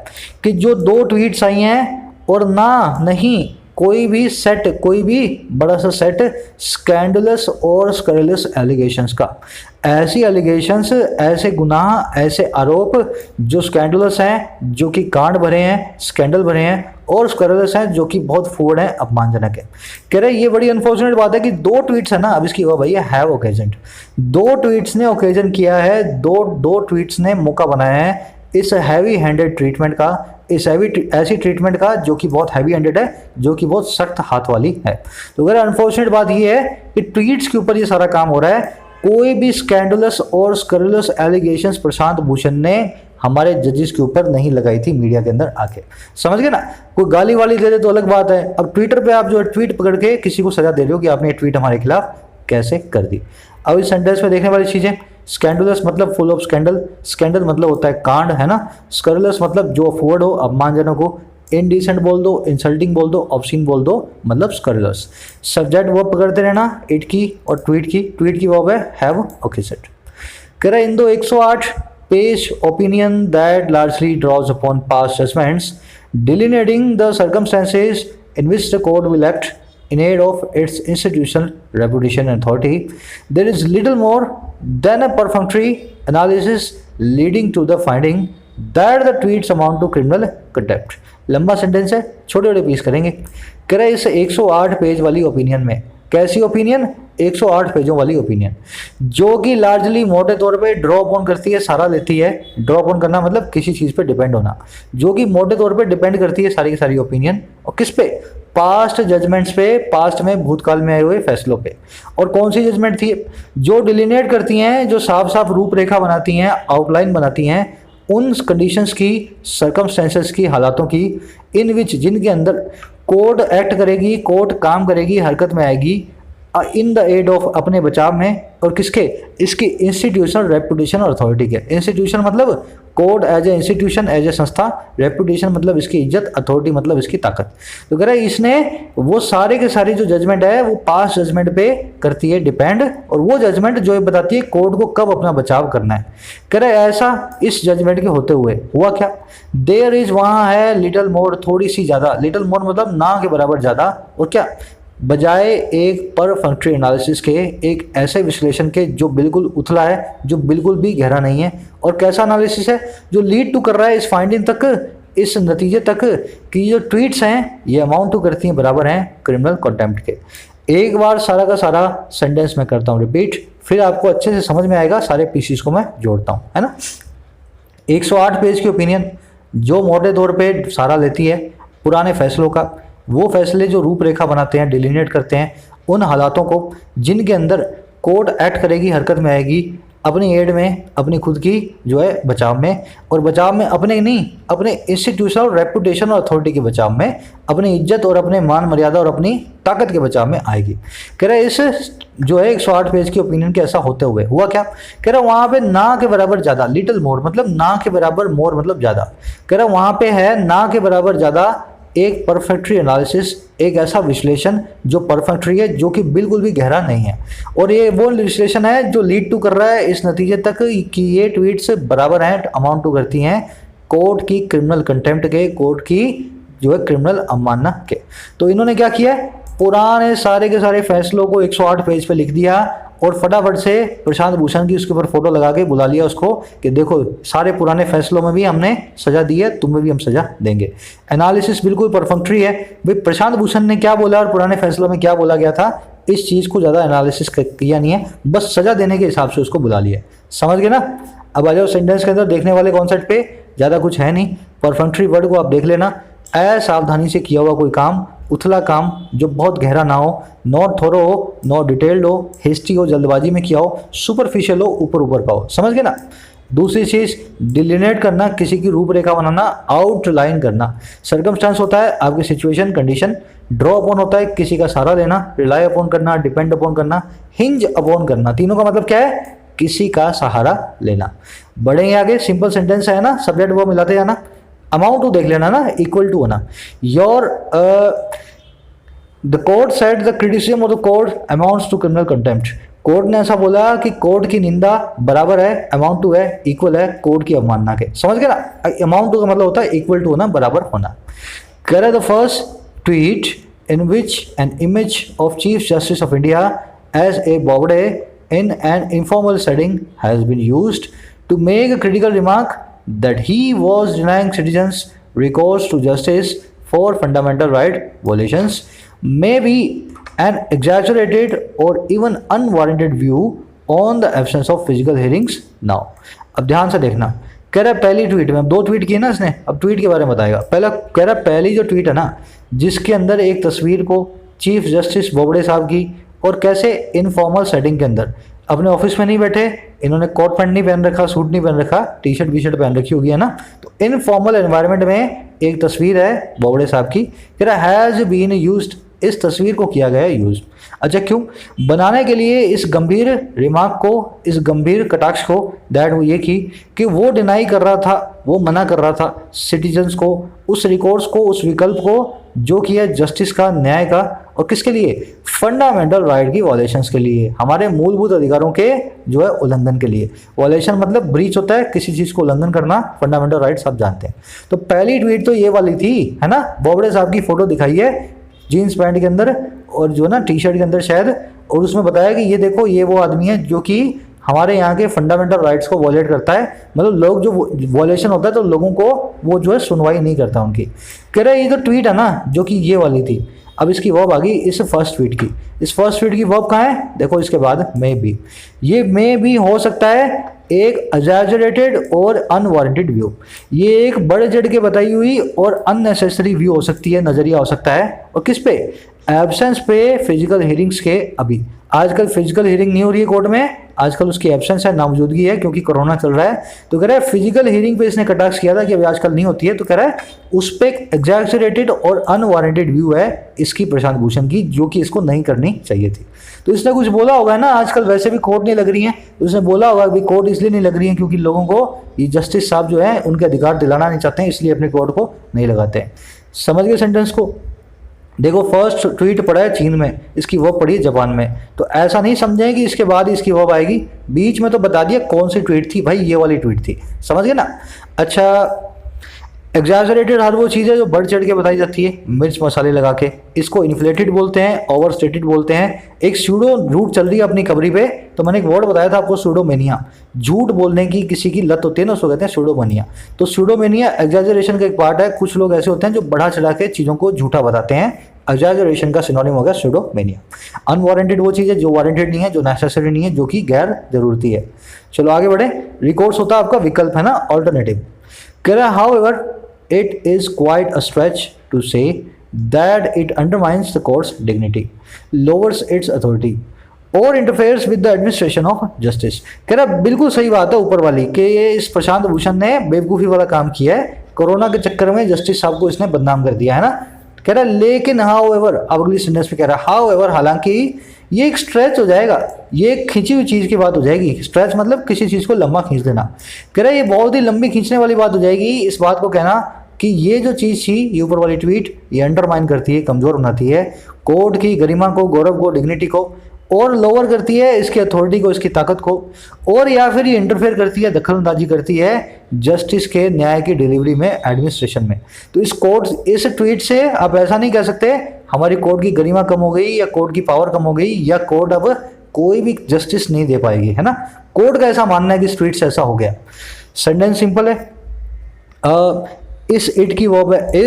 कि जो 2 ट्वीट्स आई हैं और ना नहीं कोई भी सेट, कोई भी बड़ा सा सेट स्कैंडलस और स्कैंडलस एलिगेशंस का, ऐसी एलिगेशंस, ऐसे गुनाह, ऐसे आरोप जो स्कैंडलस हैं, जो कि कांड भरे हैं, स्कैंडल भरे हैं, और स्कैंडलस हैं जो कि बहुत फूड हैं, अपमानजनक है। कह रहे ये बड़ी अनफॉर्चुनेट बात है कि 2 ट्वीट्स है ना, अब इसकी भैया हैव ओकेजन, 2 ट्वीट्स ने ओकेजन किया है, दो ट्वीट्स ने मौका बनाया है इस हैवी हैंडेड ट्रीटमेंट का, इस ऐसी ट्रीटमेंट का जो कि बहुत हैवी हैंडेड है, जो कि बहुत सख्त हाथ वाली है। तो अगर अनफॉर्चुनेट बात ये है कि ट्वीट्स के ऊपर ये सारा काम हो रहा है, कोई भी स्कैंडलस और स्कैंडलस एलिगेशंस प्रशांत भूषण ने हमारे जजेस के ऊपर नहीं लगाई थी मीडिया के अंदर आके। समझ गए ना? कोई गाली वाली दे दे तो अलग बात है, अब ट्विटर पे आप जो ट्वीट पकड़ के किसी को सजा दे रहे हो कि आपने ये ट्वीट हमारे खिलाफ कैसे कर दी। अब इस सेंटेंस में देखने वाली चीजें, स्कैंडलस मतलब फुल ऑफ स्कैंडल, स्कैंडल मतलब होता है कांड, है ना। स्कैंडलस मतलब जो अफोर्ड हो, अपमानजनक हो, इनडिसेंट बोल दो, इंसल्टिंग बोल दो, ऑब्सीन बोल दो, मतलब स्कैंडलस। सब्जेक्ट वर्ब पकड़ते रहना, इट की और ट्वीट की वर्ब है हैव ओकेजन्ड। कह रहा है इन दो 108 page opinion that largely draws upon past judgments delineating the circumstances in which the court will act in aid of its institutional reputation and authority, there is little more than a perfunctory analysis leading to the finding that the tweets amount to criminal contempt। लंबा sentence है, छोटे छोटे piece करेंगे। कह रहे इस 108 page वाली opinion में, कैसी ओपिनियन? 108 पेजों वाली ओपिनियन, जो कि लार्जली मोटे तौर पे ड्रॉ ऑन करती है, सारा लेती है। ड्रॉ ऑन करना मतलब किसी चीज़ पे डिपेंड होना, जो कि मोटे तौर पे डिपेंड करती है सारी की सारी ओपिनियन, और किस पे? पास्ट जजमेंट्स पे, पास्ट में भूतकाल में आए हुए फैसलों पे। और कौन सी जजमेंट थी? जो डिलिनेट करती हैं, जो साफ साफ रूपरेखा बनाती हैं, आउटलाइन बनाती हैं उन कंडीशंस की, सर्कमस्टेंसेस की, हालातों की, इन विच जिनके अंदर कोर्ट एक्ट करेगी, कोर्ट काम करेगी, हरकत में आएगी इन द एड ऑफ, अपने बचाव में, और किसके? इसकी इंस्टीट्यूशनल रेपुटेशन और अथॉरिटी के। इंस्टीट्यूशन मतलब court as a institution, as a संस्था, रेपुटेशन मतलब इसकी इज्जत, अथॉरिटी मतलब इसकी ताकत। तो कह रहा है इसने वो सारे के सारी जो जजमेंट है वो पास्ट जजमेंट पे करती है डिपेंड, और वो जजमेंट जो ये बताती है कोर्ट को कब अपना बचाव करना है। कह रहा है ऐसा इस जजमेंट के होते हुए हुआ क्या? देयर इज, वहाँ है लिटल मोर, थोड़ी सी ज़्यादा, लिटल मोर मतलब ना के बराबर ज़्यादा, और क्या? बजाय एक परफंक्टरी एनालिसिस के, एक ऐसे विश्लेषण के जो बिल्कुल उथला है, जो बिल्कुल भी गहरा नहीं है। और कैसा एनालिसिस है? जो लीड टू कर रहा है इस फाइंडिंग तक, इस नतीजे तक कि जो ट्वीट्स हैं ये अमाउंट टू करती हैं, बराबर हैं क्रिमिनल कंटेम्प्ट के। एक बार सारा का सारा सेंटेंस मैं करता हूँ रिपीट, फिर आपको अच्छे से समझ में आएगा, सारे पीसीस को मैं जोड़ता हूँ, है ना। 108 पेज की ओपिनियन जो मोटे तौर पे सारा लेती है पुराने फैसलों का, वो फैसले जो रूपरेखा बनाते हैं, डिलिनेट करते हैं उन हालातों को जिनके अंदर कोर्ट एक्ट करेगी, हरकत में आएगी अपनी एड में, अपनी खुद की जो है बचाव में, और बचाव में अपने नहीं, अपने इंस्टीट्यूशनल रेपुटेशन और अथॉरिटी के बचाव में, अपनी इज्जत और अपने मान मर्यादा और अपनी ताकत के बचाव में आएगी। कह रहा है इस जो है 108 पेज की ओपिनियन के ऐसा होते हुए हुआ क्या, कह रहा है वहां पे ना के बराबर ज्यादा, लिटिल मोर मतलब ना के बराबर, मोर मतलब ज्यादा, कह रहा है वहां पे है ना के बराबर ज्यादा एक परफेक्टरी एनालिसिस, एक ऐसा विश्लेषण जो परफेक्टरी है, जो कि बिल्कुल भी गहरा नहीं है, और ये वो विश्लेषण है जो लीड टू कर रहा है इस नतीजे तक कि ये ट्वीट्स बराबर हैं, अमाउंट टू करती हैं कोर्ट की क्रिमिनल कंटेम्प्ट के, कोर्ट की जो है क्रिमिनल अवमानना के। तो इन्होंने क्या किया, पुराने सारे के सारे फैसलों को 108 पेज पे लिख दिया और फटाफट से प्रशांत भूषण की उसके ऊपर फोटो लगा के बुला लिया उसको कि देखो सारे पुराने फैसलों में भी हमने सजा दी है, तुम्हें भी हम सजा देंगे। एनालिसिस बिल्कुल परफेक्टरी है भाई, प्रशांत भूषण ने क्या बोला और पुराने फैसलों में क्या बोला गया था, इस चीज को ज्यादा एनालिसिस किया नहीं है, बस सजा देने के हिसाब से उसको बुला लिया। समझ गए ना। अब आ जाओ सेंटेंस के अंदर, देखने वाले कॉन्सेप्ट पे ज्यादा कुछ है नहीं, परफेक्टरी वर्ड को आप देख लेना, असावधानी से किया हुआ कोई काम, उथला काम जो बहुत गहरा ना हो, नॉट थोरो हो, नॉट डिटेल्ड हो, हिस्ट्री हो, जल्दबाजी में किया हो, सुपरफिशियल हो, ऊपर ऊपर का हो। समझ गए ना। दूसरी चीज डिलिनेट करना, किसी की रूपरेखा बनाना, आउटलाइन करना। सर्कमस्टांस होता है आपकी सिचुएशन कंडीशन, ड्रॉ अपॉन होता है किसी का सहारा लेना, रिलाई अपॉन करना, डिपेंड अपॉन करना, हिंज अपॉन करना। तीनों का मतलब क्या है, किसी का सहारा लेना। बढ़ेंगे आगे, सिंपल सेंटेंस है ना, सब्जेक्ट वो मिलाते जाना। अमाउंट टू देख लेना ना, इक्वल टू होना। Your the court said the criticism of the court amounts to criminal contempt. Court ने ऐसा बोला कि कोर्ट की निंदा बराबर है, अमाउंट टू है, इक्वल है कोर्ट की अवमानना के। समझ गए ना। अमाउंट टू का मतलब होता है इक्वल टू होना, बराबर होना। कह the first tweet in which an image of Chief Justice of India S A Bobde in an informal setting has been used to make a critical remark that he was denying citizens recourse to justice for fundamental right violations may be an exaggerated or even unwarranted view on the absence of physical hearings now। अब ध्यान से देखना, कह रहा है पहली tweet में, 2 tweet किए ना इसने, अब ट्वीट के बारे में बताएगा। पहला कह रहा है पहली जो ट्वीट है ना, जिसके अंदर एक तस्वीर को चीफ जस्टिस बोबड़े साहब की, और कैसे इनफॉर्मल सेटिंग के अंदर, अपने ऑफिस में नहीं बैठे, इन्होंने कोट पैंट नहीं पहन रखा, सूट नहीं पहन रखा, टी शर्ट वी शर्ट पहन रखी होगी है ना, तो इनफॉर्मल एनवायरनमेंट में एक तस्वीर है बोबड़े साहब की, कह रहा हैज बीन यूज्ड, इस तस्वीर को किया गया है यूज। अच्छा क्यों, बनाने के लिए इस गंभीर रिमार्क को, इस गंभीर कटाक्ष को, दैट वो ये कि वो डिनाई कर रहा था, वो मना कर रहा था सिटीजन्स को उस रिकॉर्ड्स को, उस विकल्प को जो किया जस्टिस का, न्याय का, और किसके लिए, फंडामेंटल राइट की वॉलेशंस के लिए, हमारे मूलभूत अधिकारों के जो है उल्लंघन के लिए। वॉलेशन मतलब ब्रीच होता है, किसी चीज को उल्लंघन करना, फंडामेंटल राइट्स आप जानते हैं। तो पहली ट्वीट तो ये वाली थी है ना, बोबड़े साहब की फोटो दिखाई है जीन्स पैंट के अंदर और जो ना टी शर्ट के अंदर शायद, और उसमें बताया कि ये देखो ये वो आदमी है जो कि हमारे यहाँ के फंडामेंटल राइट्स को वॉलेट करता है, मतलब लोग जो वॉलेशन होता है तो लोगों को वो जो है सुनवाई नहीं करता उनकी। कह रहे ये तो ट्वीट है ना जो कि ये वाली थी, अब इसकी वर्ब आ गई इस फर्स्ट ट्वीट की। इस फर्स्ट ट्वीट की वर्ब कहाँ है, देखो इसके बाद मे बी, ये मे बी हो सकता है एक एग्जैजरेटेड और अनवारंटेड व्यू, ये एक बढ़ चढ़ के बताई हुई और अननेसेसरी व्यू हो सकती है, नजरिया हो सकता है। और किस पे, एब्सेंस पे फिजिकल हियरिंग्स के। अभी आजकल फिजिकल हियरिंग नहीं हो रही है कोर्ट में, आजकल उसकी एब्सेंस है, नामौजूदगी है क्योंकि कोरोना चल रहा है। तो कह रहा है फिजिकल हियरिंग पे इसने कटाक्ष किया था कि अभी आजकल नहीं होती है, तो कह रहा है उस पर एग्जैजरेटेड और अनवारंटेड व्यू है इसकी प्रशांत भूषण की, जो कि इसको नहीं करनी चाहिए थी। तो इसने कुछ बोला होगा ना, आजकल वैसे भी कोर्ट नहीं लग रही है, तो उसने बोला होगा कि कोर्ट इसलिए नहीं लग रही है क्योंकि लोगों को ये जस्टिस साहब जो है उनके अधिकार दिलाना नहीं चाहते हैं, इसलिए अपने कोर्ट को नहीं लगाते हैं। समझ गए सेंटेंस को। देखो फर्स्ट ट्वीट पड़ा है चीन में, इसकी वर्ब पड़ी है जापान में, तो ऐसा नहीं समझें कि इसके बाद इसकी वर्ब आएगी, बीच में तो बता दिया कौन सी ट्वीट थी भाई, ये वाली ट्वीट थी। समझ गए ना। अच्छा एग्जैजरेटेड हर वो चीज़ है जो बढ़ चढ़ के बताई जाती है मिर्च मसाले लगा के, इसको इन्फ्लेटेड बोलते हैं, ओवर स्टेटेड बोलते हैं। एक सूडो झूठ चल रही है अपनी कबरी पे, तो मैंने एक वर्ड बताया था आपको सूडोमेनिया, झूठ बोलने की किसी की लत होती है ना, उसको कहते हैं सूडोमेनिया। तो सूडोमेनिया एग्जैजरेशन का एक पार्ट है, कुछ लोग ऐसे होते हैं जो बढ़ा चढ़ा के चीज़ों को झूठा बताते हैं, एग्जैजरेशन का सिनोनिम हो गया सूडोमेनिया। अनवारंटेड वो चीज़ है जो वारंटेड नहीं है, जो नेसेसरी नहीं है, जो कि गैर जरूरती है। चलो आगे बढ़े। रिकॉर्ड्स होता है आपका विकल्प है ना, ऑल्टरनेटिव। कह रहा है however it is quite a stretch to say that it undermines the court's dignity, lowers its authority, और interferes with the administration of justice. कह रहा बिल्कुल सही बात है ऊपर वाली कि ये इस प्रशांत भूषण ने बेवकूफ़ी वाला काम किया है, कोरोना के चक्कर में जस्टिस साहब को इसने बदनाम कर दिया है ना। कह रहा लेकिन हाउ एवर, अब अगली सेंटेंस में कह रहा हाउ एवर, हालांकि ये एक स्ट्रेच हो जाएगा, ये एक खींची हुई चीज़ की बात हो जाएगी। स्ट्रेच मतलब किसी चीज़ को लंबा खींच देना। कह रहा ये बहुत ही लंबी खींचने वाली बात हो जाएगी इस बात को कहना कि ये जो चीज़ थी, ये ऊपर वाली ट्वीट, ये अंडरमाइन करती है, कमज़ोर बनाती है कोर्ट की गरिमा को, गौरव को, डिग्निटी को, और लोअर करती है इसकी अथॉरिटी को, इसकी ताकत को, और या फिर ये इंटरफेयर करती है, दखलंदाजी करती है जस्टिस के न्याय की डिलीवरी में, एडमिनिस्ट्रेशन में। तो इस ट्वीट से आप ऐसा नहीं कह सकते हमारी कोर्ट की गरिमा कम हो गई या कोर्ट की पावर कम हो गई या कोर्ट अब कोई भी जस्टिस नहीं दे पाएगी, है ना। कोर्ट का ऐसा मानना है कि इस ट्वीट से ऐसा हो गया। सेंटेंस सिंपल है। इस इट की वर्ब है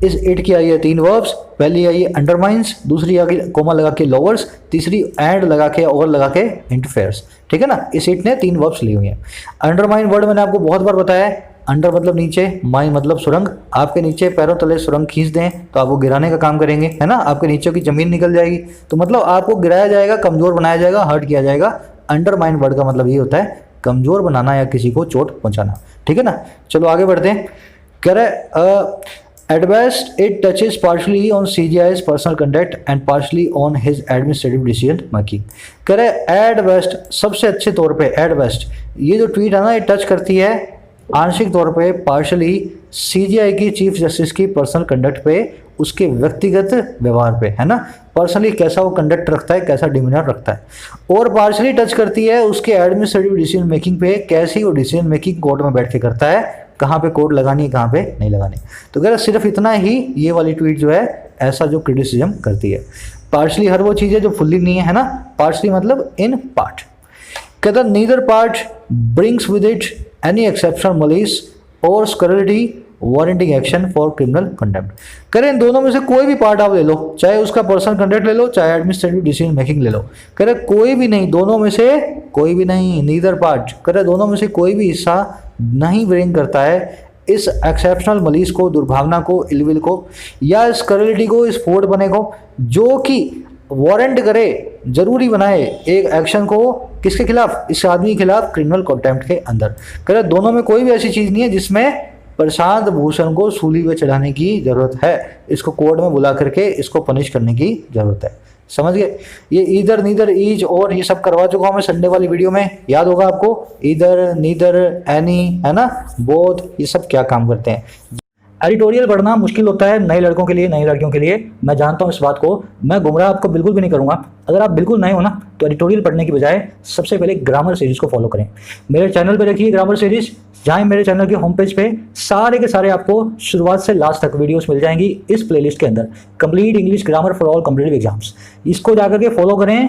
इस इट की आई है 3 वर्ब्स। पहली आई है अंडरमाइंस, दूसरी आ गई कोमा लगा के लोअर्स, तीसरी एंड लगा के और लगा के इंटरफेयर्स, ठीक है ना। इस इट ने 3 वर्ब्स ली हुई हैं। अंडरमाइन वर्ड मैंने आपको बहुत बार बताया है। अंडर मतलब नीचे, माइन मतलब सुरंग। आपके नीचे पैरों तले सुरंग खींच दें तो आपको गिराने का काम करेंगे, है ना। आपके नीचे की जमीन निकल जाएगी, तो मतलब आपको गिराया जाएगा, कमजोर बनाया जाएगा, हर्ट किया जाएगा। अंडरमाइन वर्ड का मतलब ये होता है कमजोर बनाना या किसी को चोट पहुंचाना, ठीक है ना। चलो आगे बढ़ते हैं। कह रहे at best it touches partially on CGI's personal conduct and partially on his administrative decision making। कह रहे at best, सबसे अच्छे तौर पे at best, ये जो ट्वीट है ना ये टच करती है आंशिक तौर पे पार्शली CGI की चीफ जस्टिस की पर्सनल कंडक्ट पे, उसके व्यक्तिगत व्यवहार पे, है ना। पर्सनली कैसा वो कंडक्ट रखता है, कैसा डिमीनर रखता है, और पार्शली टच करती है उसके एडमिनिस्ट्रेटिव डिसीजन मेकिंग पे, कैसी वो डिसीजन मेकिंग कोर्ट में बैठ के करता है, कहाँ पे कोर्ट लगानी है कहाँ पे नहीं लगानी। तो कह रहा सिर्फ इतना ही ये वाली ट्वीट जो है ऐसा जो क्रिटिसिज्म करती है। पार्शली हर वो चीज़ है जो फुल्ली नहीं है ना। पार्शली मतलब इन पार्ट। कहता neither part brings with it any exceptional malice और scurrility warranting action for criminal contempt. करें इन दोनों में से कोई भी पार्ट आप ले लो, चाहे उसका पर्सनल कंडक्ट ले लो, चाहे एडमिनिस्ट्रेटिव डिसीजन मेकिंग ले लो। करें कोई भी नहीं, दोनों में से कोई भी नहीं, नीदर पार्ट। करें दोनों में से कोई भी हिस्सा नहीं ब्रिंग करता है इस एक्सेप्शनल मलीस को, दुर्भावना को, इलविल को, या इस करलिटी को, इस फोर्ड बने को, जो कि वारंट करे, जरूरी बनाए एक एक्शन को किसके खिलाफ, इस आदमी के खिलाफ क्रिमिनल कंटेम्प्ट के अंदर। कह दोनों में कोई भी ऐसी चीज़ नहीं है जिसमें प्रशांत भूषण को सूली पे चढ़ाने की जरूरत है, इसको कोर्ट में बुला करके इसको पनिश करने की जरूरत है। समझ गए। ये इधर नीदर ईच और ये सब करवा चुका हूँ मैं संडे वाली वीडियो में, याद होगा आपको। इधर नीदर एनी, है ना, बोथ, ये सब क्या काम करते हैं। एडिटोरियल पढ़ना मुश्किल होता है नए लड़कों के लिए, नई लड़कियों के लिए, मैं जानता हूँ इस बात को। मैं गुमराह आपको बिल्कुल भी नहीं करूँगा। अगर आप बिल्कुल नए हो ना तो एडिटोरियल पढ़ने की बजाय सबसे पहले ग्रामर सीरीज को फॉलो करें। मेरे चैनल पे रखिए ग्रामर सीरीज, जहाँ मेरे चैनल के होम पेज पे सारे के सारे आपको शुरुआत से लास्ट तक वीडियोस मिल जाएंगी इस प्लेलिस्ट के अंदर। Complete English grammar for all competitive exams, इसको जाकर के फॉलो करें।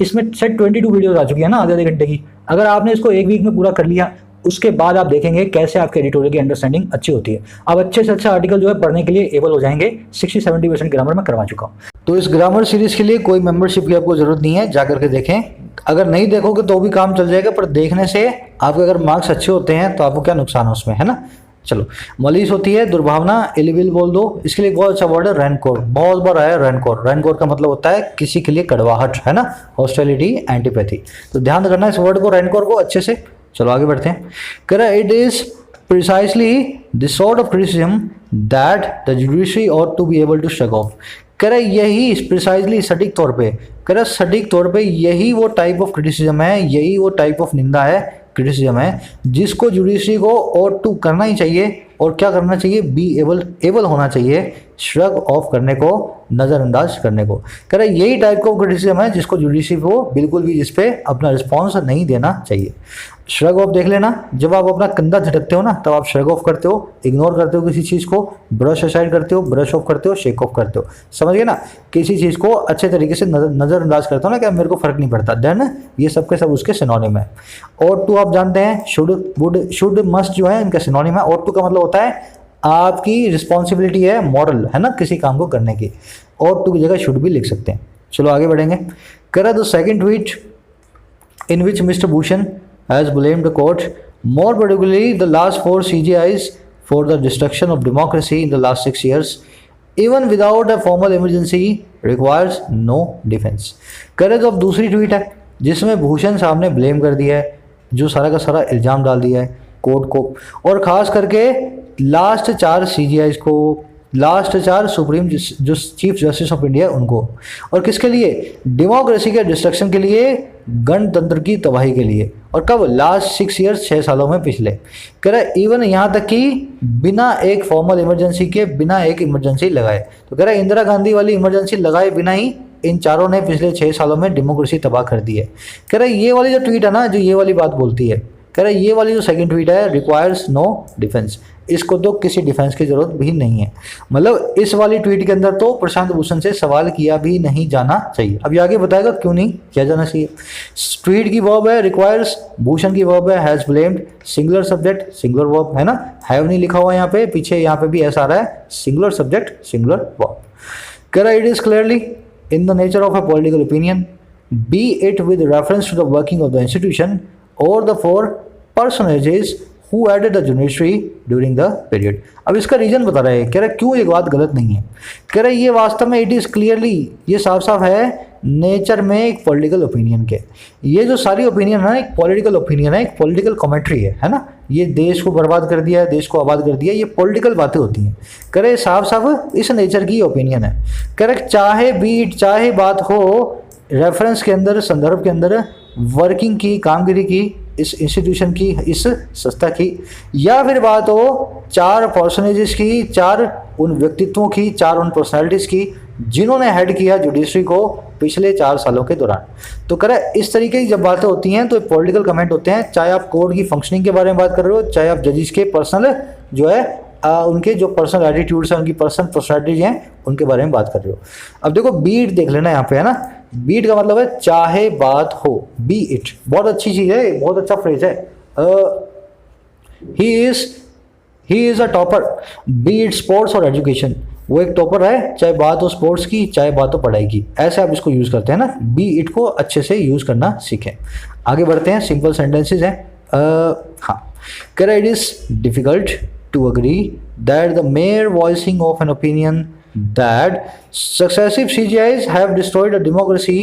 इसमें सेट 22 वीडियोस आ चुकी है ना, आधे घंटे की। अगर आपने इसको एक वीक में पूरा कर लिया, उसके बाद आप देखेंगे कैसे आपके एडिटोरियल की अंडरस्टैंडिंग अच्छी होती है। आप अच्छे से अच्छा आर्टिकल जो है पढ़ने के लिए एबल हो जाएंगे। 60-70% ग्रामर में करवा चुका हूँ। तो इस ग्रामर सीरीज के लिए कोई मेंबरशिप की आपको जरूरत नहीं है, जाकर के देखें। अगर नहीं देखोगे तो भी काम चल जाएगा, पर देखने से आपके अगर मार्क्स अच्छे होते हैं तो आपको क्या नुकसान है उसमें, है ना। चलो, मलीस होती है दुर्भावना, इलविल बोल दो, इसके लिए बहुत अच्छा वर्ड है रैनकोर, बहुत बार आया रैनकोर। रैनकोर का मतलब होता है किसी के लिए कड़वाहट, है ना, हॉस्टिलिटी, एंटीपैथी। तो ध्यान रखना इस वर्ड को, रैनकोर को अच्छे से। चलो आगे बढ़ते हैं। कह रहा it is precisely this sort of criticism that the judiciary ought to be able to shrug off। कह रहा यही प्रिसाइसली, सटीक तौर पे, कह रहा सटीक तौर पे यही वो टाइप ऑफ क्रिटिसिज्म है, यही वो टाइप ऑफ निंदा है, क्रिटिसिज्म है, जिसको जुडिशरी को ought to करना ही चाहिए। और क्या करना चाहिए, बी एबल होना चाहिए श्रग ऑफ करने को, नज़रअंदाज करने को। कह रहा यही टाइप का क्रिटिसिज्म है जिसको जुडिशरी को बिल्कुल भी इस पर अपना रिस्पॉन्स नहीं देना चाहिए। श्रग ऑफ देख लेना, जब आप अपना कंधा झटकते हो ना तब आप श्रग ऑफ करते हो, इग्नोर करते हो किसी चीज़ को, ब्रश असाइड करते हो, ब्रश ऑफ करते हो, शेक ऑफ करते हो। समझ गए ना, किसी चीज़ को अच्छे तरीके से नज़रअंदाज करते हो ना, क्या मेरे को फर्क नहीं पड़ता, देन ये सब के सब उसके सिनोनिम है। और टू आप जानते हैं, शुड, वुड, शुड, मस्ट जो है इनका सिनोनिम है। और टू का मतलब होता है आपकी रिस्पॉन्सिबिलिटी है, मॉरल, है ना, किसी काम को करने की। और टू की जगह शुड भी लिख सकते हैं। चलो आगे बढ़ेंगे। करा the second tweet in which mister Bhushan has blamed the court, more particularly the last 4 CGIs, for the destruction of democracy in the last 6 years. Even without a formal emergency, requires no defence. कह रहे तो अब दूसरी tweet है जिसमें भूषण साहब ने blame कर दिया है, जो सारा का सारा इल्ज़ाम डाल दिया है कोर्ट को, और ख़ास करके लास्ट 4 CGIs को, लास्ट 4 सुप्रीम जो चीफ जस्टिस ऑफ इंडिया उनको, और किसके लिए? डेमोक्रेसी के डिस्ट्रक्शन के लिए, गणतंत्र की तबाही के लिए। और कब? लास्ट 6 ईयर्स, 6 सालों में पिछले। कह रहा है इवन यहाँ तक कि बिना एक फॉर्मल इमरजेंसी के, बिना एक इमरजेंसी लगाए। तो कह रहा है इंदिरा गांधी वाली इमरजेंसी लगाए बिना ही इन चारों ने पिछले 6 सालों में डेमोक्रेसी तबाह कर दी है। कह रहा है ये वाली जो ट्वीट है ना, जो ये वाली बात बोलती है, कह रहा है ये वाली जो सेकंड ट्वीट है, रिक्वायर्स नो डिफेंस, इसको तो किसी डिफेंस की जरूरत भी नहीं है। मतलब इस वाली ट्वीट के अंदर तो प्रशांत भूषण से सवाल किया भी नहीं जाना चाहिए। अब ये आगे बताएगा क्यों नहीं किया जाना चाहिए। ट्वीट की वर्ब है रिक्वायर्स, भूषण की वर्ब है has blamed, singular subject singular verb है ना, हैव नहीं लिखा हुआ यहाँ पे, पीछे यहाँ पे भी ऐसा आ रहा है सिंगुलर सब्जेक्ट सिंगुलर वर्ब। कह रहा है it is clearly in the nature of a political opinion, be it with reference to the working of the institution or the 4 personages who added the judiciary during the period। अब इसका reason बता रहा है, कह रहा है क्यों ये बात गलत नहीं है। कह रहा है ये वास्तव में इट इज़ क्लियरली, ये साफ साफ है नेचर में एक पॉलिटिकल ओपिनियन के। ये जो सारी ओपिनियन है एक पॉलिटिकल ओपिनियन है, एक पॉलिटिकल कमेंट्री है ना। ये देश को बर्बाद कर दिया है, देश को आबाद कर दिया, ये पॉलिटिकल बातें होती हैं। कह रहे साफ साफ इस नेचर की ओपिनियन है। कह रहे चाहे बीट, चाहे बात हो रेफरेंस के अंदर, संदर्भ के अंदर वर्किंग की, कामगिरी की, इस इंस्टीट्यूशन की, इस संस्था की, या फिर बात हो 4 पर्सनेजेस की, 4 उन व्यक्तित्वों की, 4 उन पर्सनालिटीज़ की जिन्होंने हेड किया जुडिशरी को पिछले 4 सालों के दौरान। तो कह रहा है इस तरीके की जब बातें होती हैं तो पॉलिटिकल कमेंट होते हैं, चाहे आप कोर्ट की फंक्शनिंग के बारे में बात कर रहे हो, चाहे आप जजेस के पर्सनल जो है उनके जो पर्सनल एटीट्यूड्स हैं, उनकी पर्सनल पर्सनैलिटीज हैं, उनके बारे में बात कर रहे हो। अब देखो बीट देख लेना यहाँ पे है ना, बीट का मतलब है चाहे बात हो, बी इट, बहुत अच्छी चीज़ है, बहुत अच्छा फ्रेज है। He is a topper, B it sports और एजुकेशन, वो एक टॉपर है, चाहे बात हो स्पोर्ट्स की, चाहे बात हो पढ़ाई की, ऐसे आप इसको यूज़ करते हैं ना। बी इट को अच्छे से यूज़ करना सीखें। आगे बढ़ते हैं, सिंपल सेंटेंसेज हैं। हाँ, कह रहा है it is difficult to agree that the mere voicing of an opinion that successive CGIs have destroyed a democracy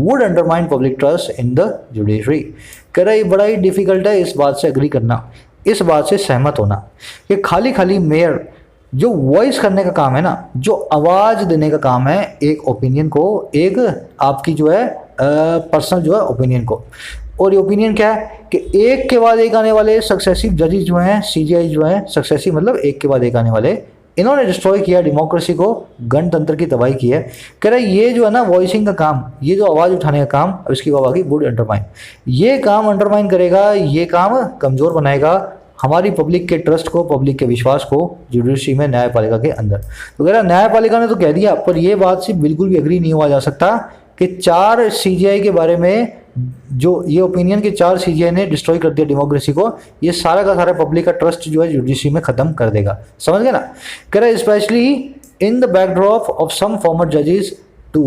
would undermine public trust in the judiciary। कह रहा है बड़ा ही डिफिकल्ट है इस बात से अग्री करना, इस बात से सहमत होना कि खाली खाली मेयर जो वॉइस करने का काम है ना, जो आवाज़ देने का काम है एक ओपिनियन को, एक आपकी जो है पर्सनल जो है ओपिनियन को, और ये ओपिनियन क्या है कि एक के बाद एक आने वाले सक्सेसिव जजेस जो हैं, सीजीआई जो हैं, सक्सेसिव मतलब एक के बाद एक आने वाले, इन्होंने डिस्ट्रॉय किया डेमोक्रेसी को, गणतंत्र की तबाही की है। कह रहा है ये जो है ना वॉइसिंग का काम, ये जो आवाज़ उठाने का काम, अब इसकी बात आगे वुड अंडरमाइन, ये काम अंडरमाइन करेगा, ये काम कमज़ोर बनाएगा हमारी पब्लिक के ट्रस्ट को, पब्लिक के विश्वास को जुडिशरी में, न्यायपालिका के अंदर। तो कह रहा है न्यायपालिका ने तो कह दिया, पर यह बात से बिल्कुल भी एग्री नहीं हुआ जा सकता कि 4 सीजीआई के बारे में जो ये ओपिनियन के 4 सीजीआई ने डिस्ट्रॉय कर दिया डेमोक्रेसी को, ये सारा का सारा पब्लिक का ट्रस्ट जो है जुडिशरी में खत्म कर देगा। समझ गए ना। कह रहा है specially in the backdrop of some former जजेस too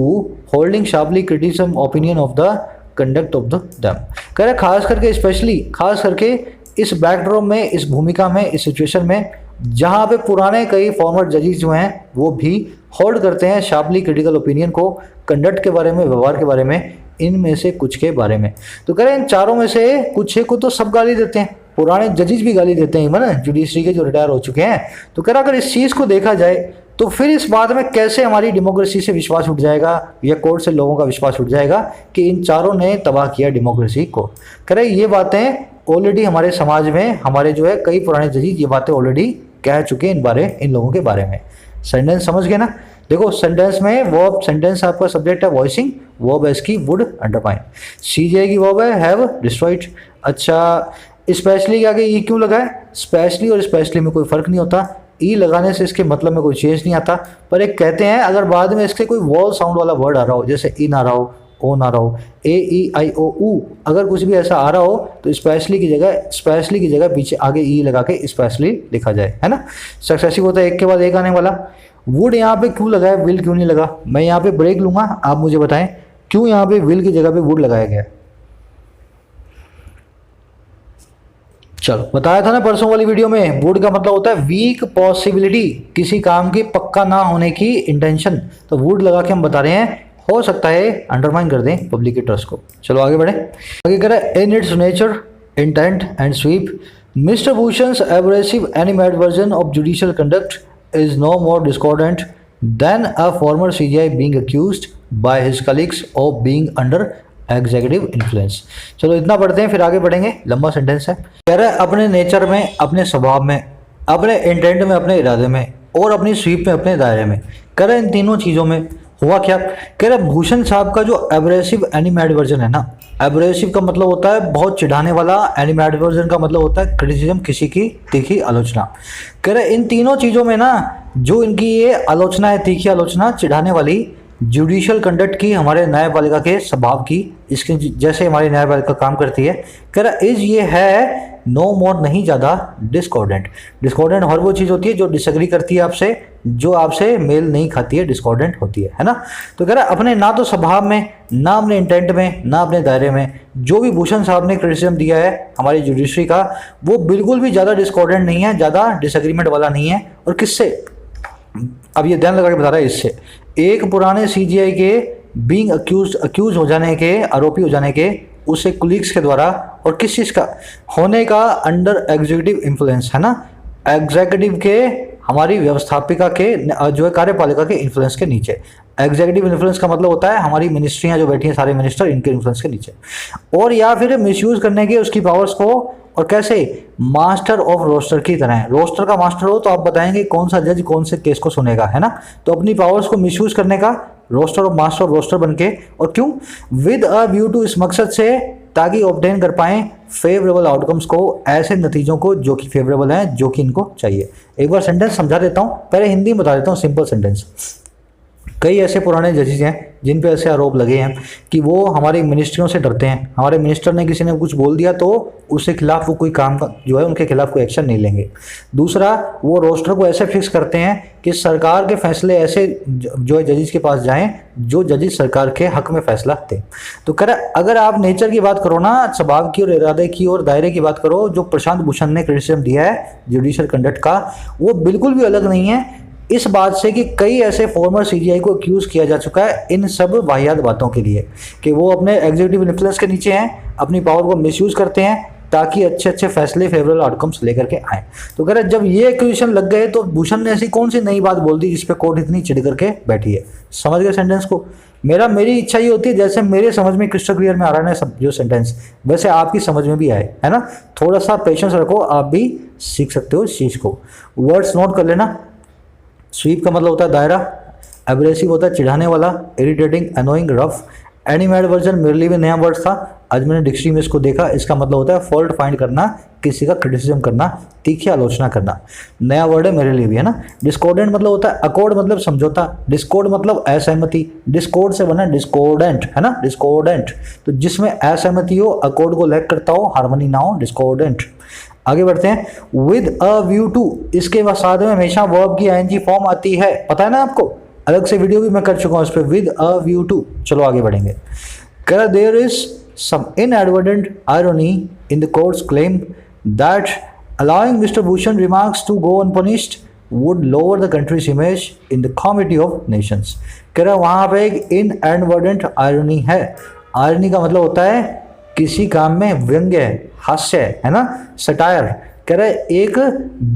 holding sharply criticism opinion of the conduct of the them. कह रहा है खास करके, स्पेशली खास करके इस बैकड्रॉप में, इस भूमिका में, इस सिचुएशन में जहाँ पे पुराने कई फॉर्मर जजेस जो हैं वो भी होल्ड करते हैं शार्पली क्रिटिकल ओपिनियन को, कंडक्ट के बारे में, व्यवहार के बारे में, इनमें से कुछ के बारे में। तो कह रहे हैं इन चारों में से कुछ को तो सब गाली देते हैं, पुराने जजेस भी गाली देते हैं ना, जुडिशरी के जो रिटायर हो चुके हैं। तो कह रहा अगर इस चीज़ को देखा जाए तो फिर इस बात में कैसे हमारी डेमोक्रेसी से विश्वास उठ जाएगा, या कोर्ट से लोगों का विश्वास उठ जाएगा कि इन चारों ने तबाह किया डेमोक्रेसी को। कह रहे ये बातें ऑलरेडी हमारे समाज में, हमारे जो है कई पुराने जजेस ये बातें ऑलरेडी कह चुके हैं इन लोगों के बारे में। सेंटेंस समझ गए ना। देखो सेंटेंस में वर्ब, सेंटेंस आपका सब्जेक्ट है वॉइसिंग, वर्ब है इसकी वुड अंडरमाइन, सीजीआई की वर्ब है हैव डिस्ट्रॉयड। अच्छा, स्पेशली के आगे ई क्यों लगा है? स्पेशली और स्पेशली में कोई फ़र्क नहीं होता, ई लगाने से इसके मतलब में कोई चेंज नहीं आता। पर एक कहते हैं अगर बाद में इसके कोई वॉल साउंड वाला वर्ड आ रहा हो, जैसे ई ना रहा हो, ओ ना रहा हो, ए ई आई ओ ऊ, अगर कुछ भी ऐसा आ रहा हो तो स्पेशली की जगह पीछे आगे ई लगा के स्पेशली लिखा जाए, है ना। सक्सेसिव होता है एक के बाद एक आने वाला। वुड यहाँ पे क्यों लगा है, विल क्यों नहीं लगा? मैं यहाँ पे ब्रेक लूंगा, आप मुझे बताएं क्यों यहाँ पे विल की जगह पे वुड लगाया गया है। चलो, बताया था ना परसों वाली वीडियो में, वुड का मतलब होता है वीक पॉसिबिलिटी, किसी काम की पक्का ना होने की इंटेंशन। तो वुड लगा के हम बता रहे हैं हो सकता है अंडरमाइन कर दें पब्लिक के ट्रस्ट को। चलो आगे बढ़े। आगे कह रहा है in its nature, intent and sweep, mister Bhushan's abrasive animated version of judicial conduct is no more discordant than a former CGI being accused by his colleagues of being under executive influence. चलो इतना पढ़ते हैं फिर आगे बढ़ेंगे, लंबा sentence है। कह रहा है अपने नेचर में, अपने स्वभाव में, अपने इंटेंट में, अपने इरादे में, और अपनी स्वीप में, अपने दायरे में। कह रहा है इन तीनों चीज़ों में हुआ क्या। कह रहा है भूषण साहब का जो एब्रेसिव एनिमेटेड वर्जन है ना, एब्रेसिव का मतलब होता है बहुत चिढ़ाने वाला, एनिमेटेड वर्जन का मतलब होता है क्रिटिसिज्म, किसी की तीखी आलोचना। कह रहे इन तीनों चीज़ों में ना जो इनकी ये आलोचना है, तीखी आलोचना, चिढ़ाने वाली, जुडिशियल कंडक्ट की, हमारे न्यायपालिका के स्वभाव की, इसके जैसे हमारी न्यायपालिका काम करती है। कह रहा इज ये है नो मोर, नहीं ज़्यादा, डिस्कॉर्डेंट। डिस्कॉर्डेंट हर वो चीज़ होती है जो डिसएग्री करती है आपसे, जो आपसे मेल नहीं खाती है, डिस्कॉर्डेंट होती है ना। तो कह रहा है अपने ना तो स्वभाव में, ना अपने इंटेंट में, ना अपने दायरे में, जो भी भूषण साहब ने क्रिटिसिज्म दिया है हमारी जुडिशरी का, वो बिल्कुल भी ज़्यादा डिस्कॉर्डेंट नहीं है, ज़्यादा डिसएग्रीमेंट वाला नहीं है। और किससे, अब ये ध्यान लगा के बता रहा है, इससे एक पुराने सीजीआई के बीइंग अक्यूज हो जाने के, आरोपी हो जाने के, उससे कुलीग्स के द्वारा, और किस चीज़ का होने का, अंडर एग्जीक्यूटिव इन्फ्लुएंस, है ना, एग्जीक्यूटिव के, हमारी व्यवस्थापिका के, जो है कार्यपालिका के इन्फ्लुएंस के नीचे। एग्जीक्यूटिव इन्फ्लुएंस का मतलब होता है हमारी मिनिस्ट्रियाँ जो बैठी हैं, सारे मिनिस्टर, इनके इन्फ्लुएंस के नीचे। और या फिर मिसयूज करने के उसकी पावर्स को, और कैसे, मास्टर ऑफ रोस्टर की तरह। रोस्टर का मास्टर हो तो आप बताएंगे कौन सा जज कौन से केस को सुनेगा, है ना। तो अपनी पावर्स को मिसयूज करने का roster of master of roster बनके, और क्यों, विद अ व्यू टू, इस मकसद से ताकि ऑब्टेन कर पाएं फेवरेबल आउटकम्स को, ऐसे नतीजों को जो कि फेवरेबल हैं, जो कि इनको चाहिए। एक बार सेंटेंस समझा देता हूँ, पहले हिंदी में बता देता हूँ, सिंपल सेंटेंस। कई ऐसे पुराने जजेस हैं जिन पे ऐसे आरोप लगे हैं कि वो हमारी मिनिस्ट्रियों से डरते हैं, हमारे मिनिस्टर ने किसी ने कुछ बोल दिया तो उसके खिलाफ वो कोई काम जो है उनके खिलाफ कोई एक्शन नहीं लेंगे। दूसरा, वो रोस्टर को ऐसे फिक्स करते हैं कि सरकार के फैसले ऐसे जो है जजेस के पास जाएं जो जजेस सरकार के हक में फैसला दें। तो अगर आप नेचर की बात करो ना, स्वभाव की और इरादे की और दायरे की बात करो, जो प्रशांत भूषण ने क्रिटिसिज्म दिया है जुडिशियल कंडक्ट का, वो बिल्कुल भी अलग नहीं है इस बात से कि कई ऐसे फॉर्मर सीजीआई को अक्यूज किया जा चुका है इन सब वाहियात बातों के लिए कि वो अपने एग्जीक्यूटिव इन्फ्लुएंस के नीचे हैं, अपनी पावर को मिसयूज करते हैं ताकि अच्छे अच्छे फैसले, फेवरेबल आउटकम्स लेकर के आए। तो कह रहे जब ये एक्यूजेशन लग गए तो भूषण ने ऐसी कौन सी नई बात बोल दी जिस पे कोर्ट इतनी चिढ़ करके बैठी है। समझ गए सेंटेंस को। मेरी इच्छा ये होती है जैसे मेरे समझ में क्रिस्टल क्लियर में आ रहा है सब जो सेंटेंस, वैसे आपकी समझ में भी आए, है ना। थोड़ा सा पेशेंस रखो, आप भी सीख सकते हो इस चीज़ को। वर्ड्स नोट कर लेना। स्वीप का मतलब होता है दायरा, एब्रेसिव होता है चिढ़ाने वाला, irritating, annoying, rough. Animated version मेरे लिए भी नया वर्ड था, आज मैंने डिक्शनरी में इसको देखा। इसका मतलब होता है फॉल्ट फाइंड करना, किसी का क्रिटिसिज्म करना, तीखी आलोचना करना। नया वर्ड है मेरे लिए भी, है ना। डिस्कॉर्डेंट मतलब होता है अकॉर्ड, मतलब समझौता। डिस्कॉर्ड मतलब असहमति, डिस्कॉर्ड से बना डिस्कॉर्डेंट, है ना, डिस्कॉर्डेंट। तो जिसमें असहमति हो, अकॉर्ड को लैक करता हो, हार्मनी ना हो, डिस्कॉर्डेंट। आगे बढ़ते हैं। विद अ व्यू टू, इसके साथ में हमेशा वर्ब की आईएनजी फॉर्म आती है, पता है ना आपको, अलग से वीडियो भी मैं कर चुका हूं इस पर, विद अ व्यू टू। चलो आगे बढ़ेंगे। कह there is some inadvertent irony in the court's claim that allowing mister Bhushan remarks to go unpunished would lower the country's image in the committee of nations. कह रहा वहां पे एक इनएडवर्टेंट आयरनी है। आयरनी का मतलब होता है किसी काम में व्यंग्य, हास्य, है ना, सटायर। कह रहे एक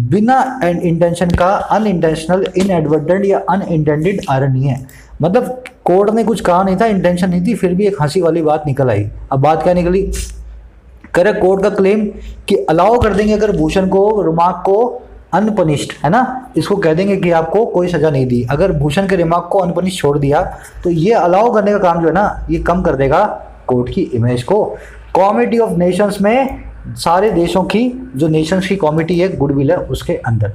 बिना इंटेंशन का अनइंटेंशनल, इनएडवर्टेंट या अनइंटेंडेड आयरनी है। मतलब कोर्ट ने कुछ कहा नहीं था, इंटेंशन नहीं थी, फिर भी एक हंसी वाली बात निकल आई। अब बात क्या निकली, कह रहे कोर्ट का क्लेम कि अलाउ कर देंगे अगर भूषण को, रिमार्क को अनपनिश्ड, है ना, इसको कह देंगे कि आपको कोई सजा नहीं दी। अगर भूषण के रिमार्क को अनपनिश्ड छोड़ दिया तो ये अलाउ करने का काम जो है ना, ये कम कर देगा कोर्ट की इमेज को। कॉमिटी ऑफ नेशंस में सारे देशों की, जो नेशंस की कॉमिटी है, गुडविल है, उसके अंदर।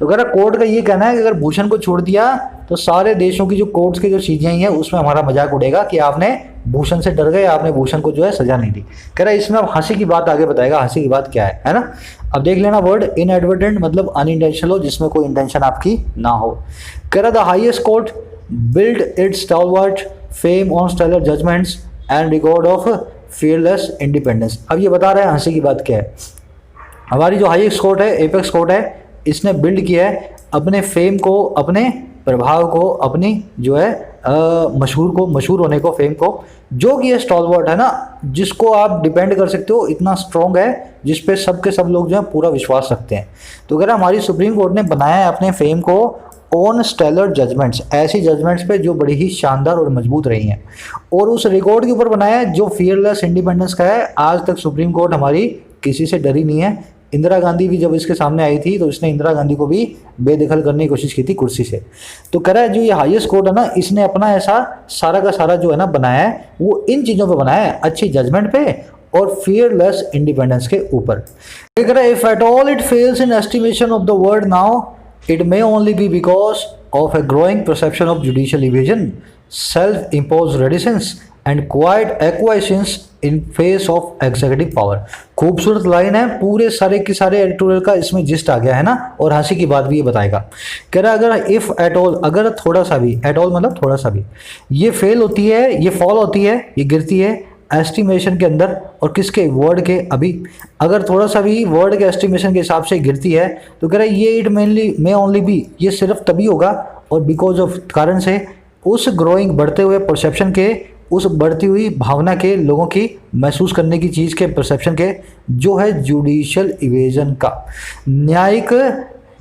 तो अगर कोर्ट का ये कहना है कि अगर भूषण को छोड़ दिया तो सारे देशों की जो कोर्ट्स के जो चीजें हैं उसमें हमारा मजाक उड़ेगा कि आपने भूषण से डर गए, आपने भूषण को जो है सजा नहीं दी। कह रहा है इसमें अब हंसी की बात आगे बताएगा, हंसी की बात क्या है ना। अब देख लेना वर्ड इनएडवर्टेंट मतलब अनइंटेंशनल हो, जिसमें कोई इंटेंशन आपकी ना हो। कह रहा the highest court build its stalwart fame on stellar judgments and record of fearless independence. अब ये बता रहे हैं हंसी की बात क्या है। हमारी जो हाईएक्स कोर्ट है, एपेक्स कोर्ट है, इसने बिल्ड किया है अपने फेम को, अपने प्रभाव को, अपनी जो है मशहूर होने को, फेम को, जो कि ये स्टॉलवर्ट है ना, जिसको आप डिपेंड कर सकते हो, इतना स्ट्रॉन्ग है जिस पे सबके सब लोग जो है पूरा विश्वास रखते हैं। तो अगर हमारी सुप्रीम कोर्ट ने बनाया है अपने फेम को ऑन स्टेलर जजमेंट्स, ऐसी जजमेंट्स पे जो बड़ी ही शानदार और मजबूत रही हैं, और उस रिकॉर्ड के ऊपर बनाया है जो फियरलेस इंडिपेंडेंस का है। आज तक सुप्रीम कोर्ट हमारी किसी से डरी नहीं है। इंदिरा गांधी भी जब इसके सामने आई थी तो इसने इंदिरा गांधी को भी बेदखल करने की कोशिश की थी कुर्सी से। तो कह रहा है जो ये हाईएस्ट कोर्ट है ना, इसने अपना ऐसा सारा का सारा जो है ना बनाया है, वो इन चीज़ों पे बनाया है, अच्छी जजमेंट पे और फियरलेस इंडिपेंडेंस के ऊपर। कह रहा है if at all it fails in estimation of the world now, it may only be because of a growing perception of judicial evasion, self-imposed reticence and quiet acquiescence in face of executive power। खूबसूरत line है, पूरे सारे के सारे editorial का इसमें gist आ गया है ना, और हंसी की बात भी ये बताएगा। कह रहा है अगर इफ एट ऑल, अगर थोड़ा सा भी, एट ऑल मतलब थोड़ा सा भी, ये फेल होती है, ये फॉल होती है, ये गिरती है एस्टिमेशन के अंदर, और किसके, वर्ड के। अभी अगर थोड़ा सा भी वर्ड के एस्टिमेशन के हिसाब से गिरती है तो कह रहा है ये it mainly may only be, ये सिर्फ तभी होगा और बिकॉज ऑफ कारण से उस ग्रोइंग, बढ़ते हुए परसेप्शन के, उस बढ़ती हुई भावना के, लोगों की महसूस करने की चीज़ के, परसेप्शन के, जो है जुडिशियल इवेजन का, न्यायिक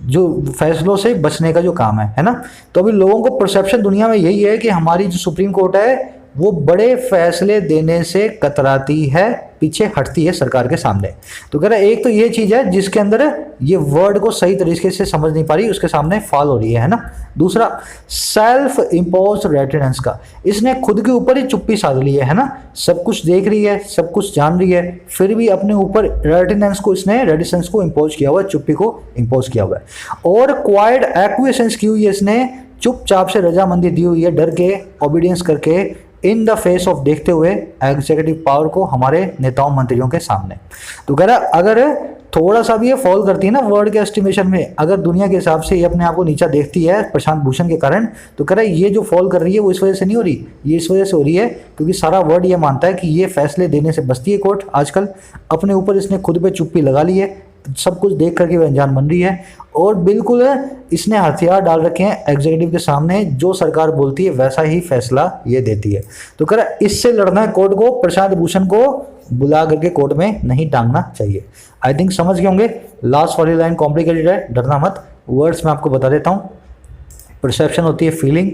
जो फैसलों से बचने का जो काम है ना। तो अभी लोगों को परसेप्शन दुनिया में यही है कि हमारी जो सुप्रीम कोर्ट है वो बड़े फैसले देने से कतराती है, पीछे हटती है सरकार के सामने। तो कह रहा है एक तो ये चीज़ है जिसके अंदर ये वर्ड को सही तरीके से समझ नहीं पा रही, उसके सामने फॉल हो रही है ना। दूसरा सेल्फ इम्पोज रेटिनेंस का, इसने खुद के ऊपर ही चुप्पी साध ली है ना, सब कुछ देख रही है, सब कुछ जान रही है, फिर भी अपने ऊपर रेटिनेंस को, इसने रेटिसेंस को इम्पोज किया हुआ है, चुप्पी को इम्पोज किया हुआ है। और क्वाइट एक्विएसेंस की हुई है, इसने चुपचाप से रजामंदी दी हुई है, डर के, ओबीडियंस करके, इन द फेस ऑफ, देखते हुए एग्जीक्यूटिव पावर को हमारे नेताओं मंत्रियों के सामने। तो कह रहा अगर थोड़ा सा भी ये फॉल करती है ना वर्ड के एस्टिमेशन में, अगर दुनिया के हिसाब से ये अपने आप को नीचा देखती है प्रशांत भूषण के कारण, तो कह रहा है ये जो फॉल कर रही है वो इस वजह से नहीं हो रही, ये इस वजह से हो रही है क्योंकि सारा वर्ड ये मानता है कि ये फैसले देने से बचती है कोर्ट। आजकल अपने ऊपर इसने खुद पे चुप्पी लगा ली है, सब कुछ देख करके वह अनजान बन रही है, और बिल्कुल इसने हथियार डाल रखे हैं एग्जीक्यूटिव के सामने, जो सरकार बोलती है वैसा ही फैसला ये देती है। तो कह रहा इससे लड़ना है कोर्ट को, प्रशांत भूषण को बुला करके कोर्ट में नहीं टांगना चाहिए। आई थिंक समझ गए होंगे। लास्ट वाली लाइन कॉम्प्लिकेटेड है, डरना मत, वर्ड्स में आपको बता देता हूँ। परसेप्शन होती है फीलिंग,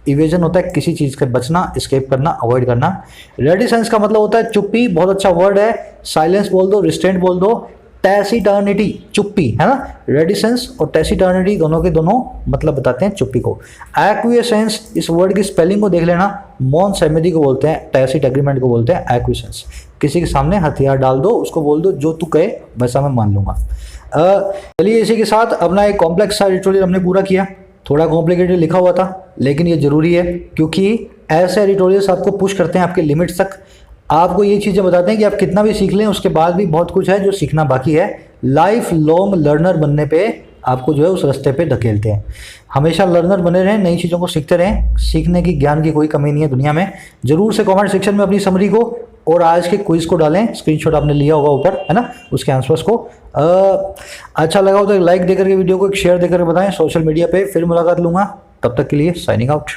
इवेजन होता है किसी चीज़ से बचना, एस्केप करना, अवॉइड करना। रेटिसेंस का मतलब होता है चुप्पी, बहुत अच्छा वर्ड है, साइलेंस बोल दो, रिस्ट्रेंट बोल दो। टैसिटर्निटी, चुप्पी है ना, रेडिसेंस और टैसिटर्निटी दोनों के दोनों मतलब बताते हैं चुप्पी को। एक्विएसेंस, इस वर्ड की स्पेलिंग को देख लेना, मौन सहमति को बोलते हैं, टैसिट एग्रीमेंट को बोलते हैं एक्विएसेंस। किसी के सामने हथियार डाल दो, उसको बोल दो जो तू कहे वैसा मैं मान लूंगा। चलिए इसी के साथ अपना एक कॉम्प्लेक्स सा एडिटोरियल हमने पूरा किया। थोड़ा कॉम्प्लिकेटेड लिखा हुआ था लेकिन ये जरूरी है क्योंकि ऐसे एडिटोरियल्स आपको पुश करते हैं आपके लिमिट्स तक, आपको ये चीज़ें बताते हैं कि आप कितना भी सीख लें उसके बाद भी बहुत कुछ है जो सीखना बाकी है। लाइफ लॉन्ग लर्नर बनने पे आपको जो है उस रास्ते पे धकेलते हैं। हमेशा लर्नर बने रहें, नई चीज़ों को सीखते रहें, सीखने की, ज्ञान की कोई कमी नहीं है दुनिया में। जरूर से कमेंट सेक्शन में अपनी समरी को और आज के क्विज को डालें, स्क्रीनशॉट आपने लिया होगा ऊपर है ना, उसके आंसर्स को। अच्छा लगा हो तो एक लाइक देकर के वीडियो को, एक शेयर देकर के बताएं सोशल मीडिया पे। फिर मुलाकात लूँगा, तब तक के लिए साइनिंग आउट।